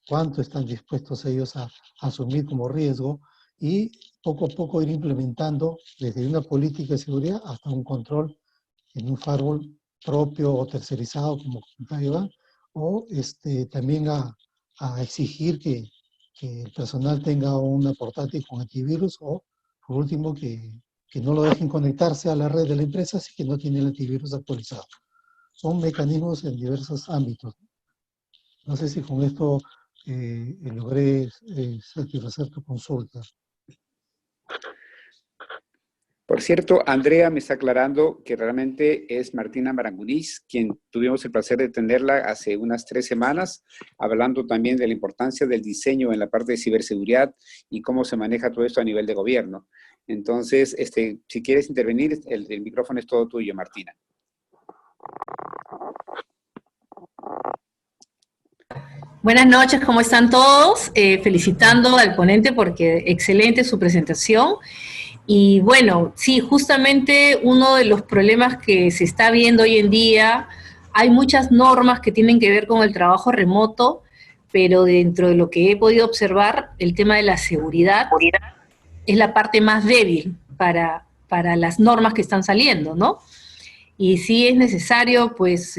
cuánto están dispuestos ellos a asumir como riesgo y poco a poco ir implementando desde una política de seguridad hasta un control en un firewall propio o tercerizado, como comentaba Iván, o también a exigir que el personal tenga una portátil con antivirus o, por último, que no lo dejen conectarse a la red de la empresa si que no tiene el antivirus actualizado. Son mecanismos en diversos ámbitos. No sé si con esto logré satisfacer tu consulta. Por cierto, Andrea me está aclarando que realmente es Martina Maranguniz, quien tuvimos el placer de tenerla hace unas 3 semanas, hablando también de la importancia del diseño en la parte de ciberseguridad y cómo se maneja todo esto a nivel de gobierno. Entonces, si quieres intervenir, el micrófono es todo tuyo, Martina. Buenas noches, ¿cómo están todos? Felicitando al ponente porque excelente su presentación. Y bueno, sí, justamente uno de los problemas que se está viendo hoy en día, hay muchas normas que tienen que ver con el trabajo remoto, pero dentro de lo que he podido observar, el tema de la seguridad es la parte más débil para las normas que están saliendo, ¿no? Y sí es necesario, pues,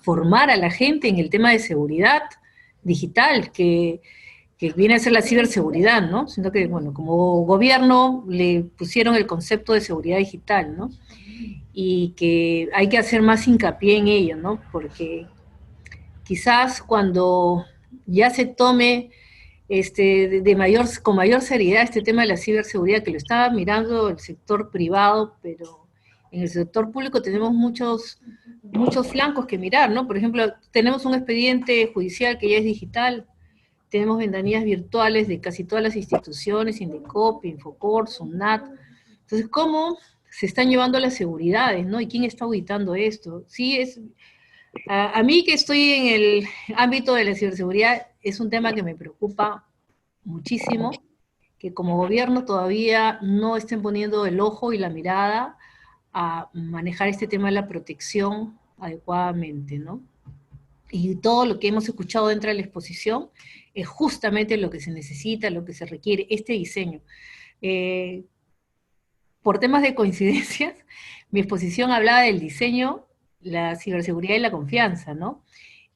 formar a la gente en el tema de seguridad digital, que viene a ser la ciberseguridad, ¿no? Siento que, bueno, como gobierno le pusieron el concepto de seguridad digital, ¿no? Y que hay que hacer más hincapié en ello, ¿no? Porque quizás cuando ya se tome con mayor seriedad este tema de la ciberseguridad, que lo está mirando el sector privado, pero en el sector público tenemos muchos flancos que mirar, ¿no? Por ejemplo, tenemos un expediente judicial que ya es digital, tenemos ventanillas virtuales de casi todas las instituciones, Indecop, Infocor, SUNAT. Entonces, ¿cómo se están llevando las seguridades, ¿no? ¿Y quién está auditando esto? Sí, a mí que estoy en el ámbito de la ciberseguridad, es un tema que me preocupa muchísimo, que como gobierno todavía no estén poniendo el ojo y la mirada a manejar este tema de la protección adecuadamente, ¿no? Y todo lo que hemos escuchado dentro de la exposición es justamente lo que se necesita, lo que se requiere, este diseño. Por temas de coincidencias, mi exposición hablaba del diseño, la ciberseguridad y la confianza, ¿no?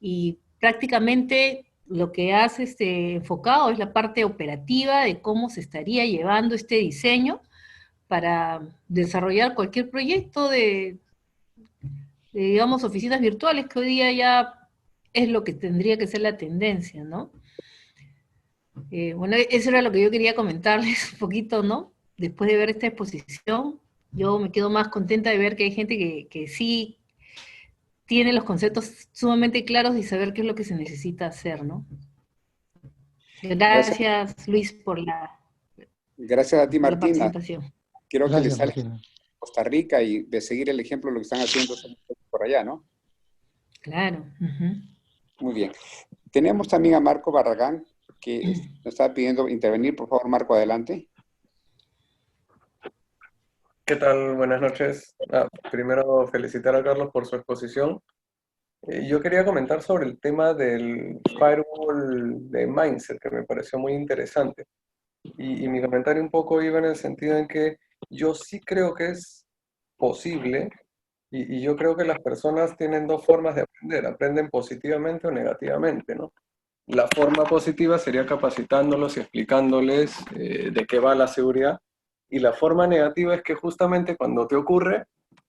Y prácticamente lo que has enfocado es la parte operativa de cómo se estaría llevando este diseño para desarrollar cualquier proyecto de digamos, oficinas virtuales, que hoy día ya es lo que tendría que ser la tendencia, ¿no? Bueno, eso era lo que yo quería comentarles un poquito, ¿no? Después de ver esta exposición, yo me quedo más contenta de ver que hay gente que sí tiene los conceptos sumamente claros y saber qué es lo que se necesita hacer, ¿no? Gracias, Luis, Gracias a ti, por la Martina. participación. Creo que les Gracias, sale Martina. Costa Rica y de seguir el ejemplo de lo que están haciendo por allá, ¿no? Claro. Muy bien. Tenemos también a Marco Barragán, que nos está pidiendo intervenir. Por favor, Marco, adelante. ¿Qué tal? Buenas noches. Primero, felicitar a Carlos por su exposición. Yo quería comentar sobre el tema del firewall de Mindset, que me pareció muy interesante. Y mi comentario un poco iba en el sentido en que yo sí creo que es posible, y yo creo que las personas tienen dos formas de aprender, aprenden positivamente o negativamente, ¿no? La forma positiva sería capacitándolos y explicándoles de qué va la seguridad, y la forma negativa es que justamente cuando te ocurre,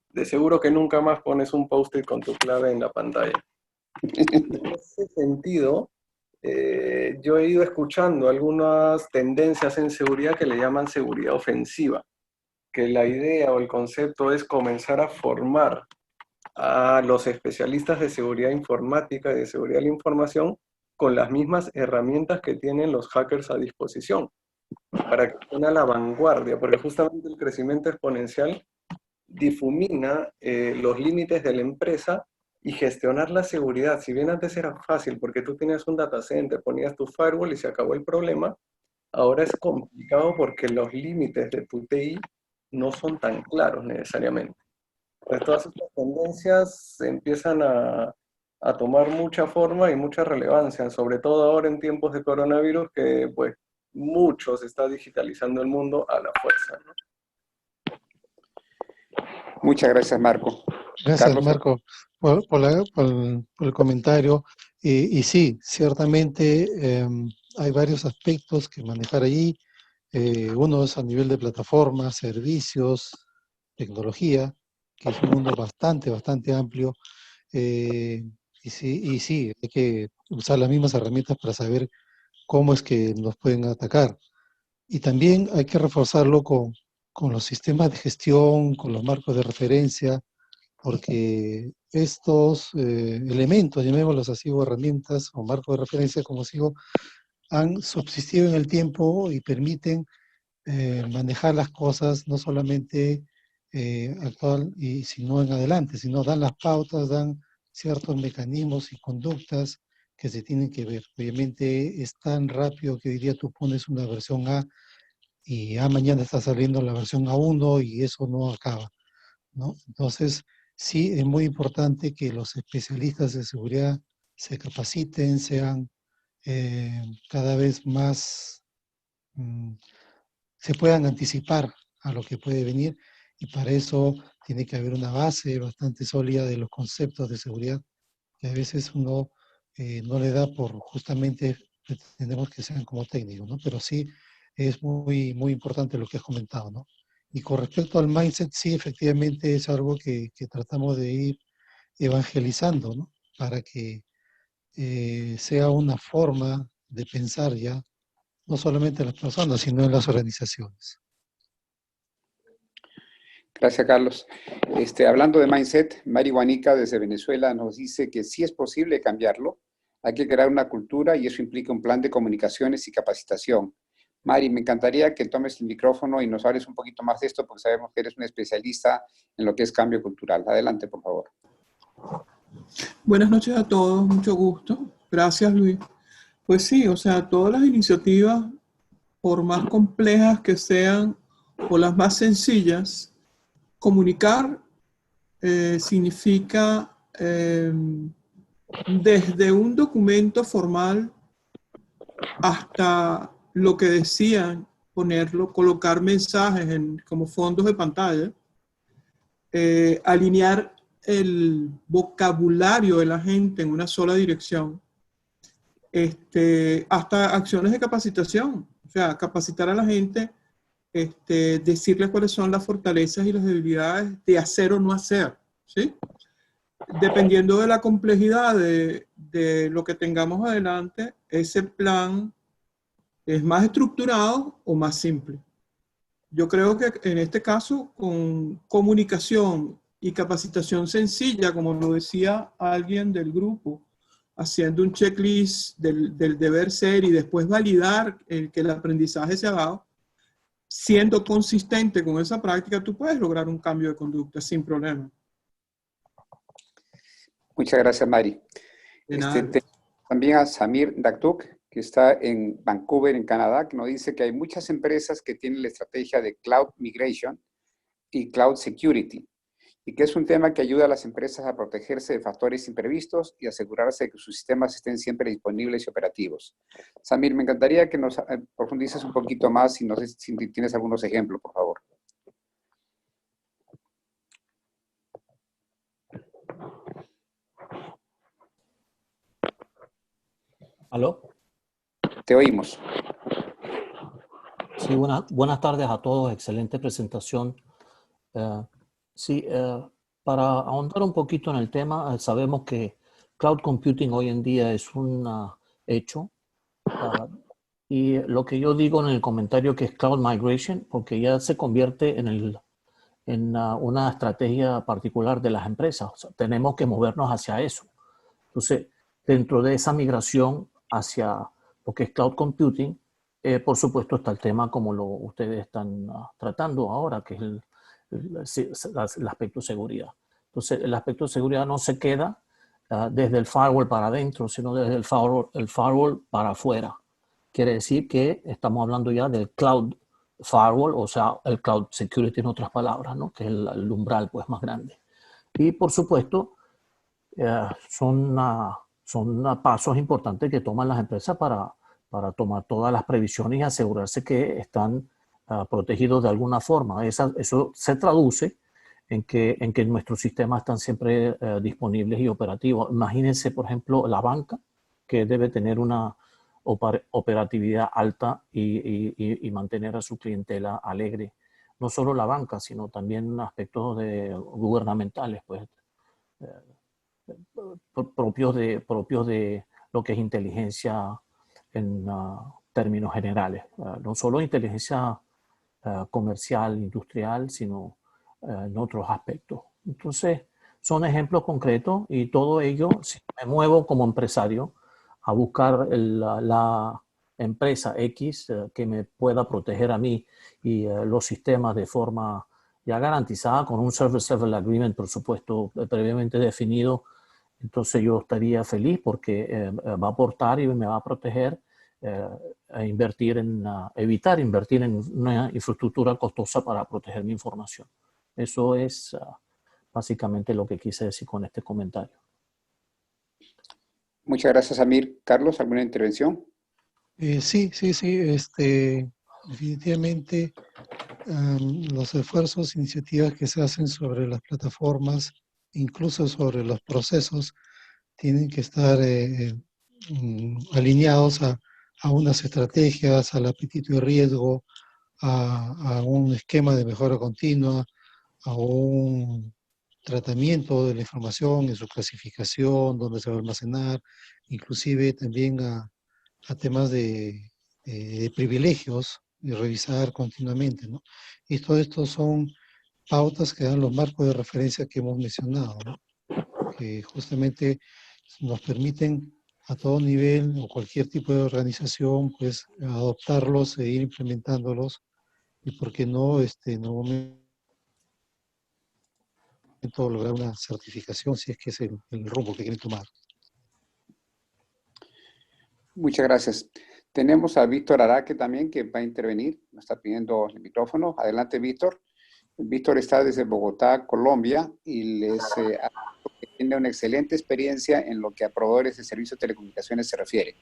de seguro que nunca más pones un post-it con tu clave en la pantalla. En ese sentido, yo he ido escuchando algunas tendencias en seguridad que le llaman seguridad ofensiva, que la idea o el concepto es comenzar a formar a los especialistas de seguridad informática y de seguridad de la información con las mismas herramientas que tienen los hackers a disposición, para que estén a la vanguardia, porque justamente el crecimiento exponencial difumina los límites de la empresa y gestionar la seguridad. Si bien antes era fácil porque tú tenías un data center, ponías tu firewall y se acabó el problema, ahora es complicado porque los límites de PUTEI no son tan claros necesariamente. Entonces, todas estas tendencias empiezan a tomar mucha forma y mucha relevancia, sobre todo ahora en tiempos de coronavirus, que pues mucho se está digitalizando el mundo a la fuerza, ¿no? Muchas gracias, Marco. Gracias, Carlos. Marco, por el comentario. Y sí, ciertamente hay varios aspectos que manejar allí. Uno es a nivel de plataformas, servicios, tecnología, que es un mundo bastante amplio. Y sí, hay que usar las mismas herramientas para saber cómo es que nos pueden atacar. Y también hay que reforzarlo con los sistemas de gestión, con los marcos de referencia, porque estos elementos, llamémoslos así, o herramientas o marcos de referencia, como sigo, han subsistido en el tiempo y permiten manejar las cosas no solamente actual y sino en adelante, sino dan las pautas, dan ciertos mecanismos y conductas que se tienen que ver. Obviamente es tan rápido que hoy día tú pones una versión A y mañana está saliendo la versión A1 y eso no acaba, ¿no? Entonces, sí es muy importante que los especialistas de seguridad se capaciten, sean cada vez más, se puedan anticipar a lo que puede venir, y para eso tiene que haber una base bastante sólida de los conceptos de seguridad, que a veces uno no le da por justamente pretendemos que sean como técnicos, ¿no? Pero sí es muy importante lo que has comentado, ¿no? Y con respecto al mindset, sí, efectivamente es algo que tratamos de ir evangelizando, ¿no? Para que sea una forma de pensar ya, no solamente en las personas, sino en las organizaciones. Gracias, Carlos. Hablando de mindset, Mari Guanica desde Venezuela nos dice que sí es posible cambiarlo. Hay que crear una cultura y eso implica un plan de comunicaciones y capacitación. Mari, me encantaría que tomes el micrófono y nos hables un poquito más de esto porque sabemos que eres una especialista en lo que es cambio cultural. Adelante, por favor. Buenas noches a todos, mucho gusto. Gracias, Luis. Pues sí, o sea, todas las iniciativas, por más complejas que sean o las más sencillas, comunicar significa desde un documento formal hasta lo que decían, ponerlo, colocar mensajes como fondos de pantalla, alinear el vocabulario de la gente en una sola dirección, hasta acciones de capacitación, o sea, capacitar a la gente, decirles cuáles son las fortalezas y las debilidades de hacer o no hacer, ¿sí? Dependiendo de la complejidad de lo que tengamos adelante, ese plan es más estructurado o más simple. Yo creo que en este caso, con comunicación y capacitación sencilla, como lo decía alguien del grupo, haciendo un checklist del deber ser y después validar que el aprendizaje se ha dado, siendo consistente con esa práctica, tú puedes lograr un cambio de conducta sin problema. Muchas gracias, Mari. También a Samir Daktuk, que está en Vancouver, en Canadá, que nos dice que hay muchas empresas que tienen la estrategia de Cloud Migration y Cloud Security, y que es un tema que ayuda a las empresas a protegerse de factores imprevistos y asegurarse de que sus sistemas estén siempre disponibles y operativos. Samir, me encantaría que nos profundices un poquito más y no sé si tienes algunos ejemplos, por favor. ¿Aló? Te oímos. Sí, buenas tardes a todos. Excelente presentación. Para ahondar un poquito en el tema, sabemos que cloud computing hoy en día es un hecho. Y lo que yo digo en el comentario que es cloud migration, porque ya se convierte en una estrategia particular de las empresas. O sea, tenemos que movernos hacia eso. Entonces, dentro de esa migración hacia lo que es cloud computing, por supuesto está el tema como ustedes están tratando ahora, que es el aspecto de seguridad. Entonces, el aspecto de seguridad no se queda desde el firewall para adentro, sino desde el firewall para afuera, quiere decir que estamos hablando ya del cloud firewall, o sea, el cloud security en otras palabras, ¿no? Que es el umbral pues, más grande. Y por supuesto, son pasos importantes que toman las empresas para tomar todas las previsiones y asegurarse que están protegidos de alguna forma. Eso se traduce en que nuestros sistemas están siempre disponibles y operativos. Imagínense, por ejemplo, la banca, que debe tener una operatividad alta y mantener a su clientela alegre. No solo la banca, sino también aspectos gubernamentales, pues, propios de lo que es inteligencia en términos generales. No solo inteligencia comercial, industrial, sino en otros aspectos. Entonces, son ejemplos concretos y todo ello, si me muevo como empresario a buscar la empresa X que me pueda proteger a mí y los sistemas de forma ya garantizada con un Service Level Agreement, por supuesto, previamente definido, entonces yo estaría feliz porque va a aportar y me va a proteger a evitar invertir en una infraestructura costosa para proteger mi información. Eso es básicamente lo que quise decir con este comentario. Muchas gracias, Amir. Carlos, ¿alguna intervención? Sí. Definitivamente los esfuerzos, iniciativas que se hacen sobre las plataformas, incluso sobre los procesos, tienen que estar alineados a unas estrategias, al apetito y riesgo, a un esquema de mejora continua, a un tratamiento de la información en su clasificación, dónde se va a almacenar, inclusive también a temas de privilegios y revisar continuamente, ¿no? Y todo esto son pautas que dan los marcos de referencia que hemos mencionado, ¿no? Que justamente nos permiten a todo nivel o cualquier tipo de organización, pues, adoptarlos e ir implementándolos y, ¿por qué no, en un momento lograr una certificación si es que es el rumbo que quieren tomar? Muchas gracias. Tenemos a Víctor Araque también, que va a intervenir. Nos está pidiendo el micrófono. Adelante, Víctor. Víctor está desde Bogotá, Colombia, y tiene una excelente experiencia en lo que a proveedores de servicios de telecomunicaciones se refiere.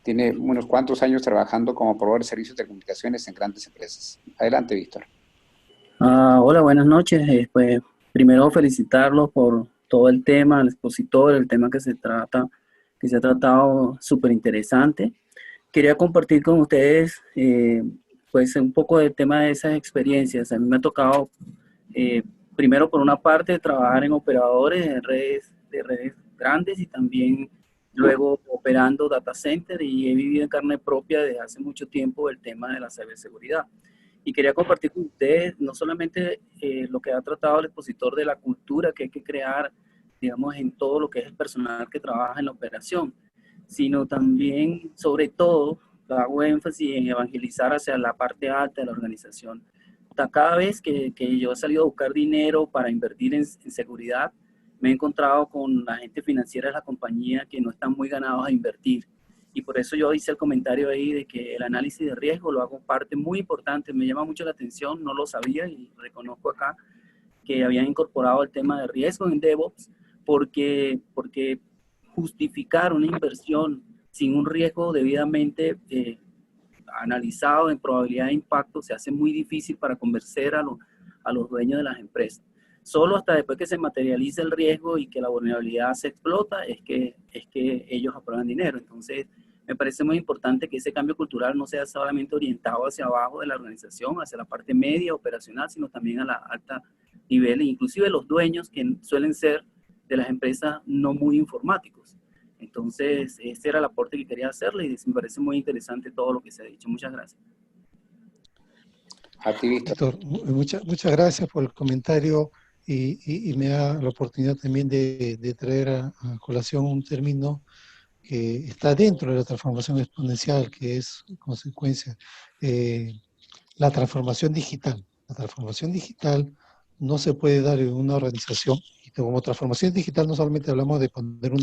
Tiene unos cuantos años trabajando como proveedor de servicios de telecomunicaciones en grandes empresas. Adelante, Víctor. Hola, buenas noches. Pues primero felicitarlos por todo el tema, el expositor, el tema que se ha tratado súper interesante. Quería compartir con ustedes pues un poco del tema de esas experiencias. A mí me ha tocado primero, por una parte, trabajar en operadores de redes grandes y también luego operando data center, y he vivido en carne propia desde hace mucho tiempo el tema de la ciberseguridad. Y quería compartir con ustedes no solamente lo que ha tratado el expositor de la cultura que hay que crear, digamos, en todo lo que es el personal que trabaja en la operación, sino también, sobre todo, hago énfasis en evangelizar hacia la parte alta de la organización. Cada vez que yo he salido a buscar dinero para invertir en seguridad, me he encontrado con la gente financiera de la compañía que no están muy ganados a invertir. Y por eso yo hice el comentario ahí de que el análisis de riesgo lo hago parte muy importante. Me llama mucho la atención, no lo sabía y reconozco acá que habían incorporado el tema de riesgo en DevOps porque justificar una inversión sin un riesgo debidamente analizado en probabilidad de impacto se hace muy difícil para convencer a los dueños de las empresas. Solo hasta después que se materializa el riesgo y que la vulnerabilidad se explota es que ellos aprueban dinero. Entonces, me parece muy importante que ese cambio cultural no sea solamente orientado hacia abajo de la organización, hacia la parte media operacional, sino también a la alta nivel, inclusive los dueños que suelen ser de las empresas no muy informáticos. Entonces, ese era el aporte que quería hacerle y me parece muy interesante todo lo que se ha dicho. Muchas gracias. A ti, Víctor. Muchas gracias por el comentario y me da la oportunidad también de traer a colación un término que está dentro de la transformación exponencial, que es consecuencia, la transformación digital. La transformación digital no se puede dar en una organización. Y como transformación digital no solamente hablamos de poner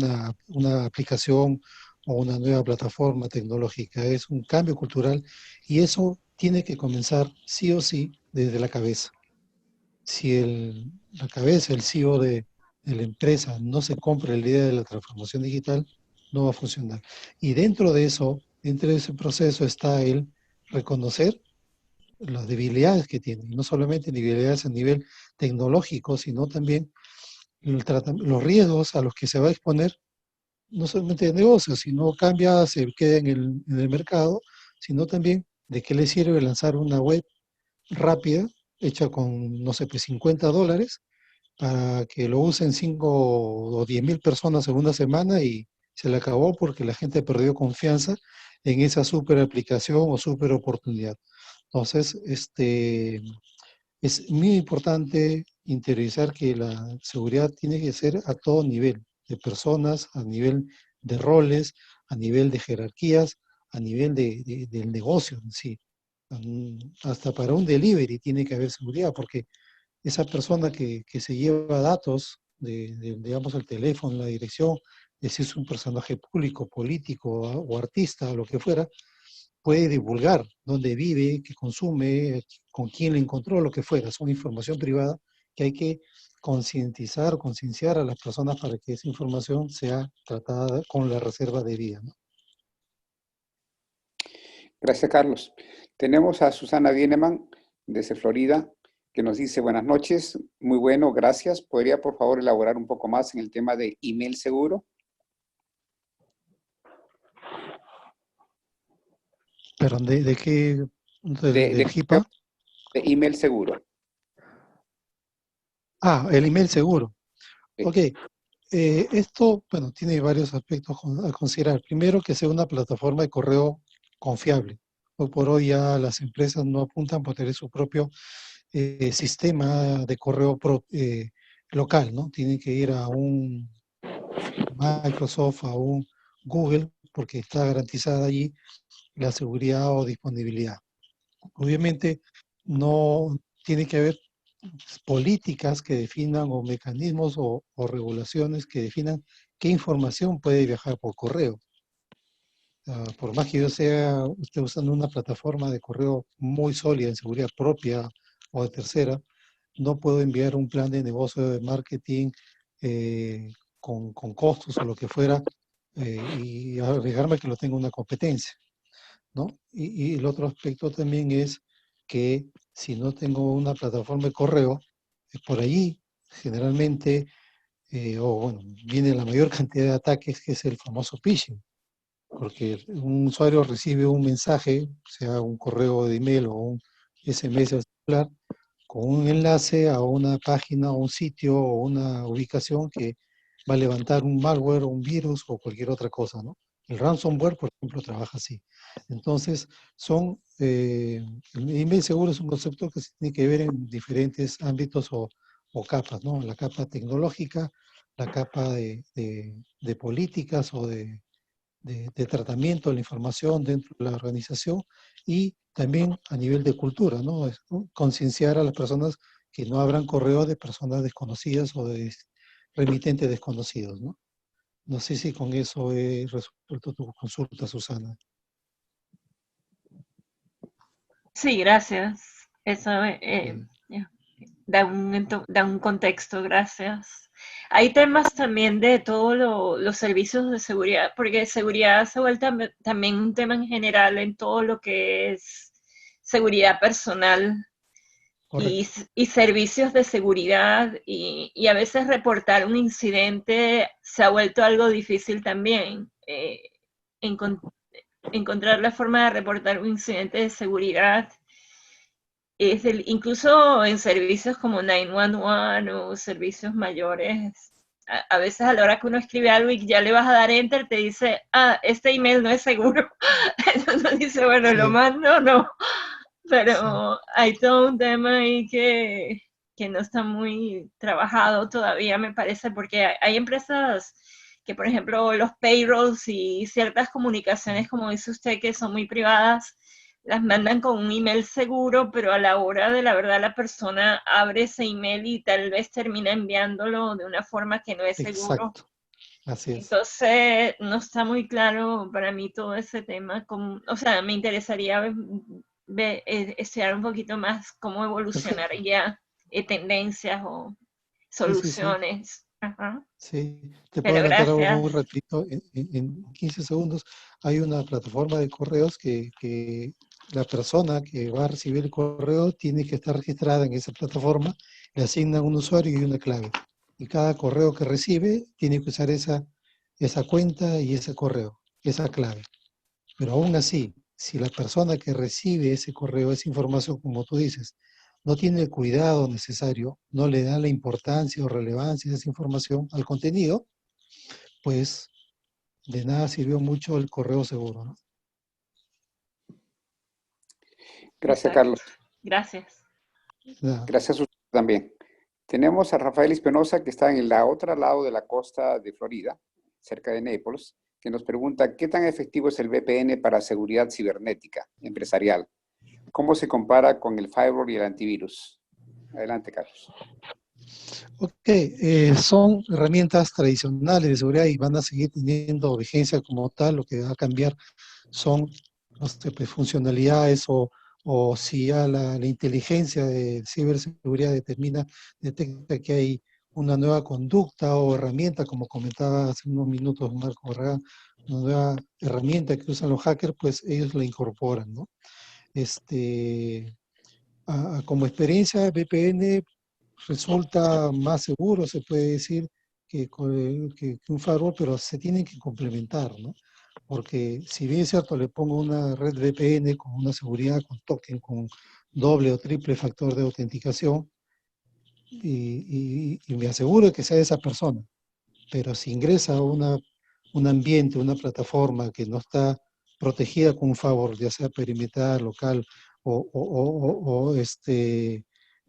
una aplicación o una nueva plataforma tecnológica, es un cambio cultural y eso tiene que comenzar sí o sí desde la cabeza. Si la cabeza, el CEO de la empresa no se compra la idea de la transformación digital, no va a funcionar. Y dentro de eso, dentro de ese proceso está el reconocer las debilidades que tiene, y no solamente debilidades a nivel tecnológico, sino también los riesgos a los que se va a exponer, no solamente de negocios, sino cambia, se queda en el mercado, sino también de qué le sirve lanzar una web rápida, hecha con, no sé, pues $50, para que lo usen 5 o 10.000 personas en una semana y se le acabó porque la gente perdió confianza en esa super aplicación o super oportunidad. Entonces, es muy importante interiorizar que la seguridad tiene que ser a todo nivel, de personas, a nivel de roles, a nivel de jerarquías, a nivel del negocio en sí. Hasta para un delivery tiene que haber seguridad, porque esa persona que se lleva datos digamos, el teléfono, la dirección, de si es un personaje público, político o artista, o lo que fuera, puede divulgar dónde vive, qué consume, con quién le encontró, lo que fuera. Es una información privada que hay que concienciar a las personas para que esa información sea tratada con la reserva debida, ¿no? Gracias, Carlos. Tenemos a Susana Dienemann, desde Florida, que nos dice: buenas noches, muy bueno, gracias. ¿Podría, por favor, elaborar un poco más en el tema de email seguro? Perdón, ¿de qué? ¿Del HIPAA? De email seguro. Ah, el email seguro. Sí. Ok. Esto, bueno, tiene varios aspectos a considerar. Primero, que sea una plataforma de correo confiable. Hoy por hoy ya las empresas no apuntan por tener su propio sistema de correo local, ¿no? Tienen que ir a un Microsoft, a un Google, porque está garantizada allí la seguridad o disponibilidad. Obviamente no tiene que haber políticas que definan o mecanismos o regulaciones que definan qué información puede viajar por correo. Por más que yo esté usando una plataforma de correo muy sólida en seguridad propia o de tercera, no puedo enviar un plan de negocio de marketing con costos o lo que fuera y arriesgarme que lo tenga una competencia, ¿no? Y el otro aspecto también es que si no tengo una plataforma de correo, por allí generalmente, bueno, viene la mayor cantidad de ataques, que es el famoso phishing, porque un usuario recibe un mensaje, sea un correo de email o un SMS celular, con un enlace a una página o un sitio o una ubicación que va a levantar un malware o un virus o cualquier otra cosa, ¿no? El ransomware, por ejemplo, trabaja así. Entonces, el email seguro es un concepto que se tiene que ver en diferentes ámbitos o capas, ¿no? La capa tecnológica, la capa de políticas o de tratamiento de la información dentro de la organización y también a nivel de cultura, ¿no? Concienciar a las personas que no abran correos de personas desconocidas o de remitentes desconocidos, ¿no? No sé si con eso he resuelto tu consulta, Susana. Sí, gracias. Eso da un contexto, gracias. Hay temas también de todos los servicios de seguridad, porque seguridad se vuelve también un tema en general en todo lo que es seguridad personal y servicios de seguridad, y a veces reportar un incidente se ha vuelto algo difícil también. Encontrar la forma de reportar un incidente de seguridad incluso en servicios como 911 o servicios mayores, a veces a la hora que uno escribe algo y ya le vas a dar enter, te dice, este email no es seguro. Entonces dice, bueno, sí. Lo mando o no. Pero sí, hay todo un tema ahí que no está muy trabajado todavía, me parece, porque hay empresas que, por ejemplo, los payrolls y ciertas comunicaciones, como dice usted, que son muy privadas, las mandan con un email seguro, pero a la hora de la verdad la persona abre ese email y tal vez termina enviándolo de una forma que no es seguro. Exacto. Así es. Entonces, no está muy claro para mí todo ese tema. O sea, me interesaría estudiar un poquito más cómo evolucionaría tendencias o Sí, sí, sí. soluciones. Ajá. Sí, te puedo Pero adelantar algo muy gracias. rapidito. En 15 segundos hay una plataforma de correos que la persona que va a recibir el correo tiene que estar registrada en esa plataforma, le asignan un usuario y una clave. Y cada correo que recibe tiene que usar esa cuenta y ese correo, esa clave. Pero aún así, si la persona que recibe ese correo, esa información, como tú dices, no tiene el cuidado necesario, no le da la importancia o relevancia de esa información al contenido, pues de nada sirvió mucho el correo seguro, ¿no? Gracias, Exacto. Carlos. Gracias. Nada. Gracias a usted también. Tenemos a Rafael Espinosa, que está en la otra lado de la costa de Florida, cerca de Naples, que nos pregunta, ¿qué tan efectivo es el VPN para seguridad cibernética empresarial? ¿Cómo se compara con el firewall y el antivirus? Adelante, Carlos. Ok, son herramientas tradicionales de seguridad y van a seguir teniendo vigencia como tal. Lo que va a cambiar son, no sé, pues, funcionalidades o si ya la inteligencia de ciberseguridad detecta que hay una nueva conducta o herramienta, como comentaba hace unos minutos Marco Barragán, una nueva herramienta que usan los hackers, pues ellos la incorporan, ¿no? Como experiencia, VPN resulta más seguro, se puede decir, que un firewall, pero se tienen que complementar, ¿no? Porque si bien es cierto, le pongo una red VPN con una seguridad, con token, con doble o triple factor de autenticación, y me aseguro que sea esa persona, pero si ingresa a un ambiente, una plataforma que no está protegida con un firewall, ya sea perimetral, local,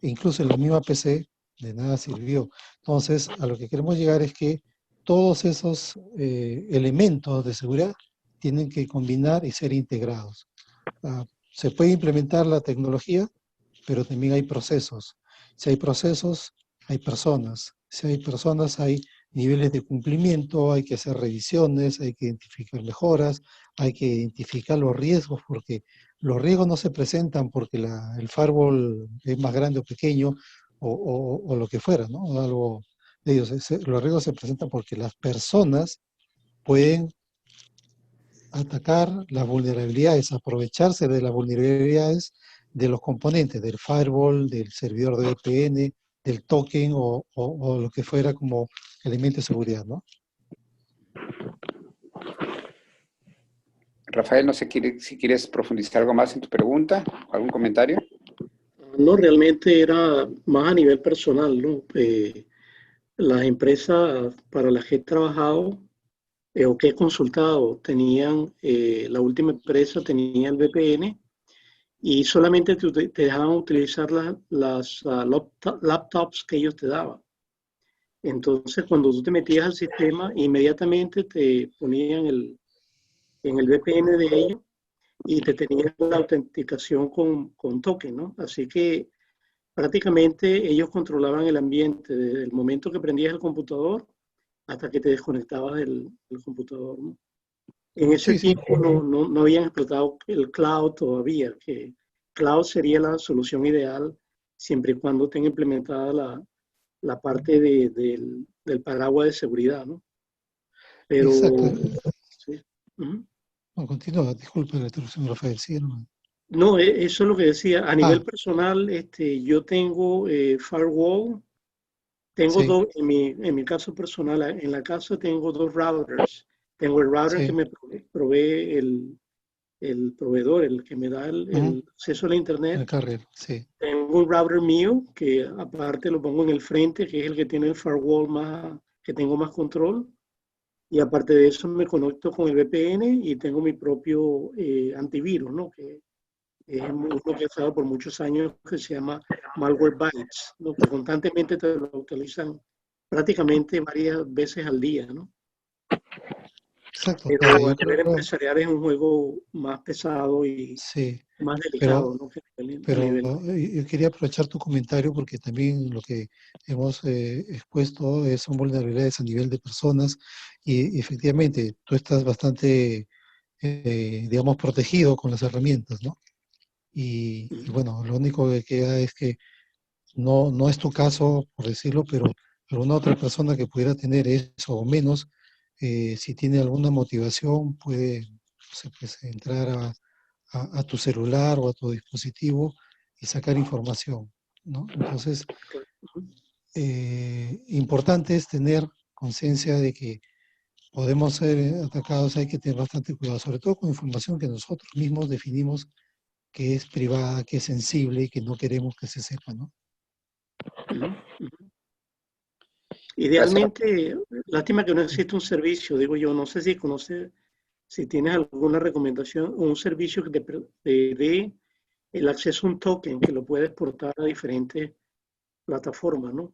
incluso en la misma PC, de nada sirvió. Entonces, a lo que queremos llegar es que todos esos elementos de seguridad tienen que combinar y ser integrados. Se puede implementar la tecnología, pero también hay procesos. Si hay procesos, hay personas. Si hay personas, hay niveles de cumplimiento, hay que hacer revisiones, hay que identificar mejoras, hay que identificar los riesgos, porque los riesgos no se presentan porque el firewall es más grande o pequeño o lo que fuera, ¿no? O algo de ellos. Los riesgos se presentan porque las personas pueden atacar las vulnerabilidades, aprovecharse de las vulnerabilidades de los componentes, del firewall, del servidor de VPN, del token o lo que fuera como elemento de seguridad, ¿no? Rafael, no sé si quieres profundizar algo más en tu pregunta, algún comentario. No, realmente era más a nivel personal, ¿no? Las empresas para las que he trabajado o que he consultado tenían, la última empresa tenía el VPN y solamente te dejaban utilizar las laptops que ellos te daban. Entonces, cuando tú te metías al sistema, inmediatamente te ponían en el VPN de ellos y te tenían la autenticación con token, ¿no? Así que prácticamente ellos controlaban el ambiente desde el momento que prendías el computador hasta que te desconectabas del computador, ¿no? En ese tiempo no habían explotado el cloud todavía, que cloud sería la solución ideal siempre y cuando tenga implementada la parte del paraguas de seguridad, ¿no? Pero, exacto. sí. No, continúa, disculpe la interrupción, Rafael, sí, no. No, eso es lo que decía. A nivel personal, yo tengo firewall, tengo dos, en mi caso personal, en la casa tengo dos routers. Tengo el router que me provee el proveedor, el que me da el acceso a la internet. El carrier, sí. Tengo un router mío que aparte lo pongo en el frente, que es el que tiene el firewall que tengo más control. Y aparte de eso me conecto con el VPN y tengo mi propio antivirus, ¿no? Que es uno que he estado por muchos años que se llama Malwarebytes, ¿no? Que constantemente te lo utilizan prácticamente varias veces al día, ¿no? Exacto. Pero Claro, a yo nivel creo, empresarial es un juego más pesado y sí, más delicado, ¿no? Que a pero nivel. yo quería aprovechar tu comentario porque también lo que hemos expuesto son vulnerabilidades a nivel de personas y efectivamente tú estás bastante, digamos, protegido con las herramientas, ¿no? Y bueno, lo único que queda es que no es tu caso, por decirlo, pero alguna otra persona que pudiera tener eso o menos, si tiene alguna motivación, puede, no sé, pues, entrar a tu celular o a tu dispositivo y sacar información, ¿no? Entonces, importante es tener conciencia de que podemos ser atacados, hay que tener bastante cuidado, sobre todo con información que nosotros mismos definimos que es privada, que es sensible y que no queremos que se sepa, ¿no? Idealmente, lástima que no existe un servicio, digo yo, no sé si conoces, si tienes alguna recomendación o un servicio que te dé el acceso a un token que lo puedes exportar a diferentes plataformas, ¿no?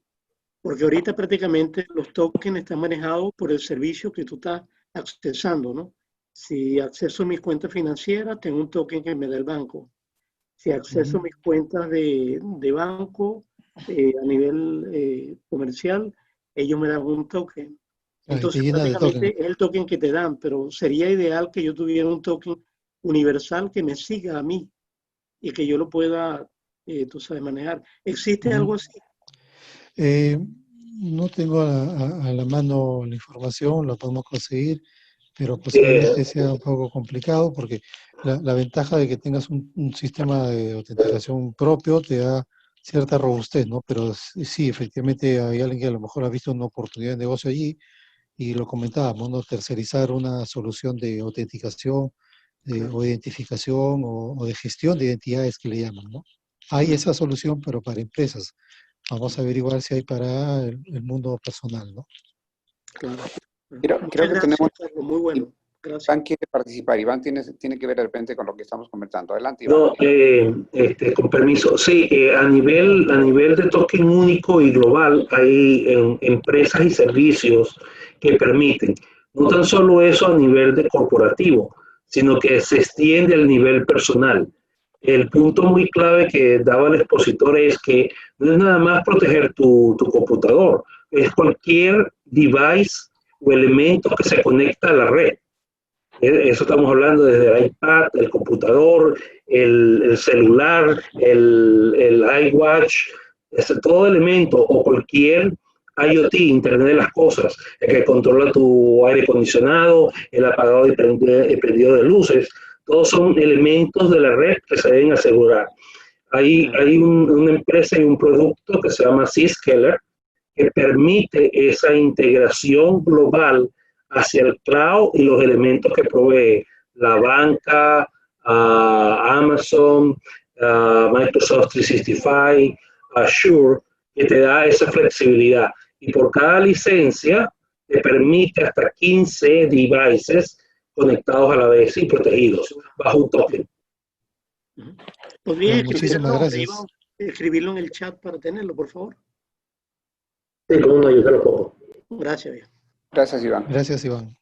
Porque ahorita prácticamente los tokens están manejados por el servicio que tú estás accesando, ¿no? Si acceso a mis cuentas financieras, tengo un token que me da el banco. Si acceso a mis cuentas de banco a nivel comercial, ellos me dan un token. Ahí te Entonces, llena de token. prácticamente es el token que te dan, pero sería ideal que yo tuviera un token universal que me siga a mí y que yo lo pueda, tú sabes, manejar. ¿Existe algo así? No tengo a la mano la información, la podemos conseguir, pero posiblemente sea un poco complicado porque la ventaja de que tengas un sistema de autenticación propio te da cierta robustez, ¿no? Pero sí, efectivamente hay alguien que a lo mejor ha visto una oportunidad de negocio allí y lo comentábamos, ¿no? Tercerizar una solución de autenticación o identificación o de gestión de identidades que le llaman, ¿no? Hay esa solución, pero para empresas. Vamos a averiguar si hay para el mundo personal, ¿no? Claro. Creo Muchas que gracias, tenemos... Carlos, muy bueno. Gracias. Iván quiere participar. Iván tiene que ver de repente con lo que estamos comentando. Adelante, Iván. No, con permiso. Sí, a nivel de token único y global, hay empresas y servicios que permiten no tan solo eso a nivel de corporativo, sino que se extiende al nivel personal. El punto muy clave que daba el expositor es que no es nada más proteger tu computador, es cualquier device o elemento que se conecta a la red. Eso estamos hablando desde el iPad, el computador, el celular, el iWatch, todo elemento o cualquier IoT, Internet de las Cosas, el que controla tu aire acondicionado, el apagado y prendido de luces, todos son elementos de la red que se deben asegurar. Hay una empresa y un producto que se llama Zscaler que permite esa integración global hacia el cloud y los elementos que provee la banca, Amazon, Microsoft 365, Azure, que te da esa flexibilidad. Y por cada licencia te permite hasta 15 devices conectados a la vez y protegidos bajo un token. ¿Podrías Muchísimas gracias. escribirlo en el chat para tenerlo, por favor? Sí, como no, yo te lo pongo. Gracias, Iván. Gracias, Iván. Gracias, Iván.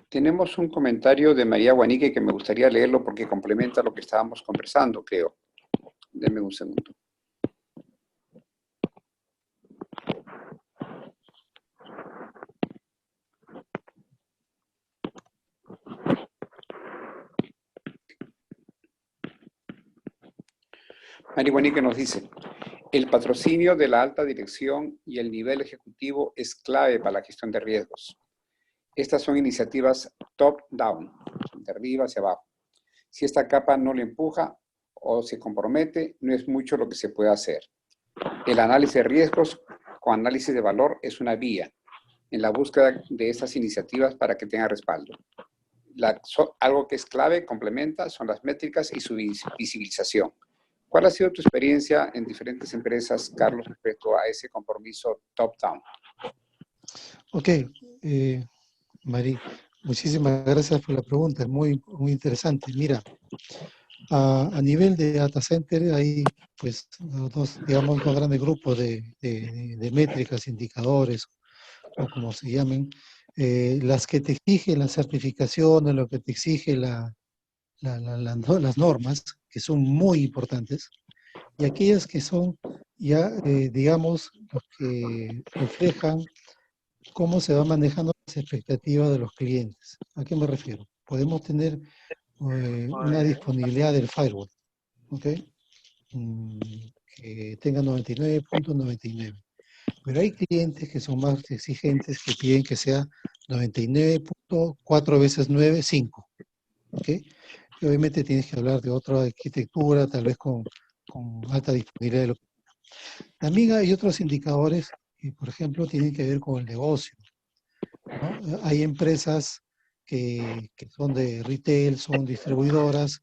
Tenemos un comentario de María Guanique que me gustaría leerlo porque complementa lo que estábamos conversando, creo. Denme un segundo. María Guanique nos dice: el patrocinio de la alta dirección y el nivel ejecutivo es clave para la gestión de riesgos. Estas son iniciativas top-down, de arriba hacia abajo. Si esta capa no le empuja o se compromete, no es mucho lo que se puede hacer. El análisis de riesgos con análisis de valor es una vía en la búsqueda de estas iniciativas para que tengan respaldo. Algo que es clave, complementa, son las métricas y su visibilización. ¿Cuál ha sido tu experiencia en diferentes empresas, Carlos, respecto a ese compromiso top-down? Ok, Mari, muchísimas gracias por la pregunta, es muy interesante. Mira, a nivel de data center hay pues dos grandes grupos de métricas, indicadores o como se llamen. las que te exigen la certificación, lo que te exige las normas, que son muy importantes, y aquellas que son ya, digamos, los que reflejan cómo se va manejando las expectativas de los clientes. ¿A qué me refiero? Podemos tener una disponibilidad del firewall, ¿ok? Que tenga 99.99. Pero hay clientes que son más exigentes, que piden que sea 99.4 veces 9, 5. ¿Ok? Y obviamente tienes que hablar de otra arquitectura, tal vez con alta disponibilidad de lo. También hay otros indicadores que, por ejemplo, tienen que ver con el negocio, ¿no? Hay empresas que son de retail, son distribuidoras,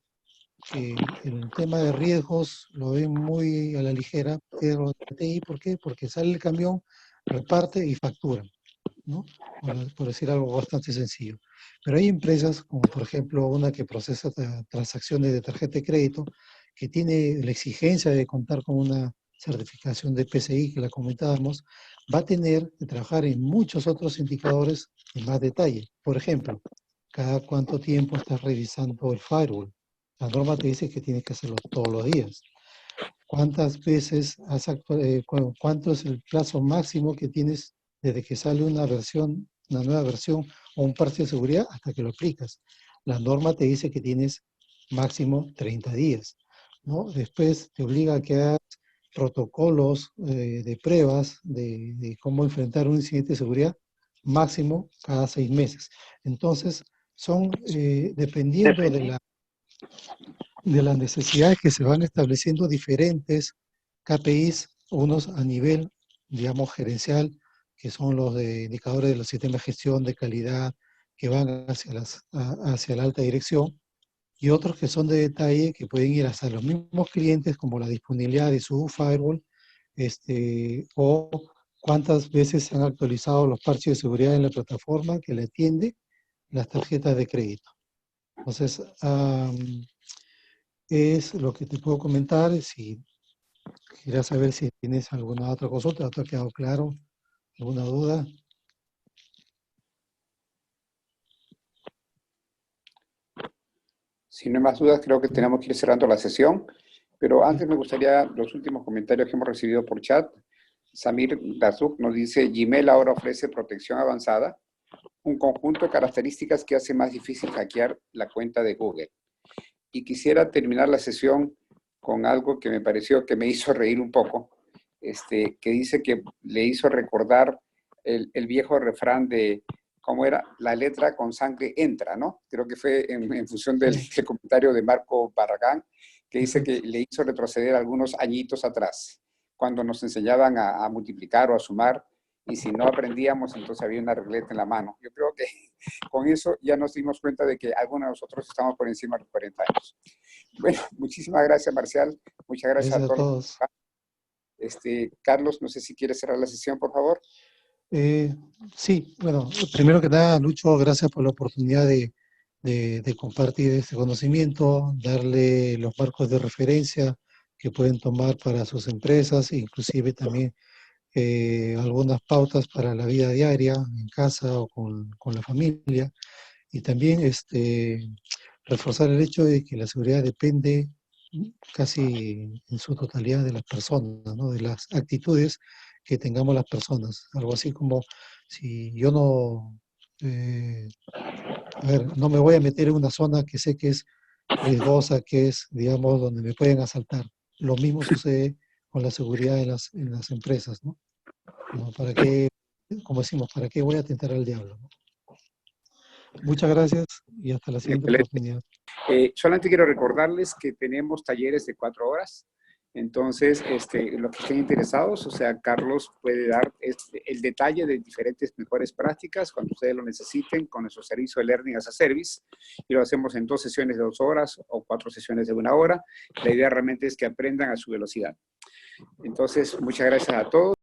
que el tema de riesgos lo ven muy a la ligera, pero ¿por qué? Porque sale el camión, reparte y factura, ¿no? Por decir algo bastante sencillo. Pero hay empresas, como por ejemplo una que procesa transacciones de tarjeta de crédito, que tiene la exigencia de contar con una certificación de PCI, que la comentábamos, va a tener que trabajar en muchos otros indicadores en más detalle. Por ejemplo, cada cuánto tiempo estás revisando el firewall. La norma te dice que tienes que hacerlo todos los días. ¿Cuántas veces cuánto es el plazo máximo que tienes desde que sale una nueva versión o un parche de seguridad hasta que lo aplicas? La norma te dice que tienes máximo 30 días, ¿no? Después te obliga a que hagas protocolos de pruebas de cómo enfrentar un incidente de seguridad máximo cada 6 meses. Entonces, son dependiendo de las necesidades que se van estableciendo diferentes KPIs, unos a nivel, digamos, gerencial, que son los de indicadores de los sistemas de gestión de calidad que van hacia la alta dirección, y otros que son de detalle que pueden ir hasta los mismos clientes, como la disponibilidad de su firewall, o cuántas veces se han actualizado los parches de seguridad en la plataforma que le atiende las tarjetas de crédito. Entonces, es lo que te puedo comentar. Si quieres saber si tienes alguna otra consulta, ¿te ha quedado claro? ¿Alguna duda? Si no hay más dudas, creo que tenemos que ir cerrando la sesión, pero antes me gustaría los últimos comentarios que hemos recibido por chat. Samir Dazuk nos dice, Gmail ahora ofrece protección avanzada, un conjunto de características que hace más difícil hackear la cuenta de Google. Y quisiera terminar la sesión con algo que me pareció que me hizo reír un poco, que dice que le hizo recordar el viejo refrán de cómo era, la letra con sangre entra, ¿no? Creo que fue en función del comentario de Marco Barragán, que dice que le hizo retroceder algunos añitos atrás, cuando nos enseñaban a multiplicar o a sumar, y si no aprendíamos, entonces había una regleta en la mano. Yo creo que con eso ya nos dimos cuenta de que algunos de nosotros estamos por encima de los 40 años. Bueno, muchísimas gracias, Marcial. Muchas gracias a todos. Carlos, no sé si quieres cerrar la sesión, por favor. Sí, bueno, primero que nada, Lucho, gracias por la oportunidad de compartir este conocimiento, darle los marcos de referencia que pueden tomar para sus empresas, inclusive también algunas pautas para la vida diaria, en casa o con la familia, y también reforzar el hecho de que la seguridad depende casi en su totalidad de las personas, ¿no? De las actitudes que tengamos las personas. Algo así como, si yo no, no me voy a meter en una zona que sé que es riesgosa, que es, digamos, donde me pueden asaltar. Lo mismo sucede con la seguridad en las empresas, ¿no? ¿Para qué, como decimos, para qué voy a tentar al diablo, ¿no? Muchas gracias y hasta la siguiente oportunidad. Solamente quiero recordarles que tenemos talleres de 4 horas. Entonces, los que estén interesados, o sea, Carlos puede dar el detalle de diferentes mejores prácticas cuando ustedes lo necesiten con nuestro servicio de Learning as a Service. Y lo hacemos en 2 sesiones de 2 horas o 4 sesiones de 1 hora. La idea realmente es que aprendan a su velocidad. Entonces, muchas gracias a todos.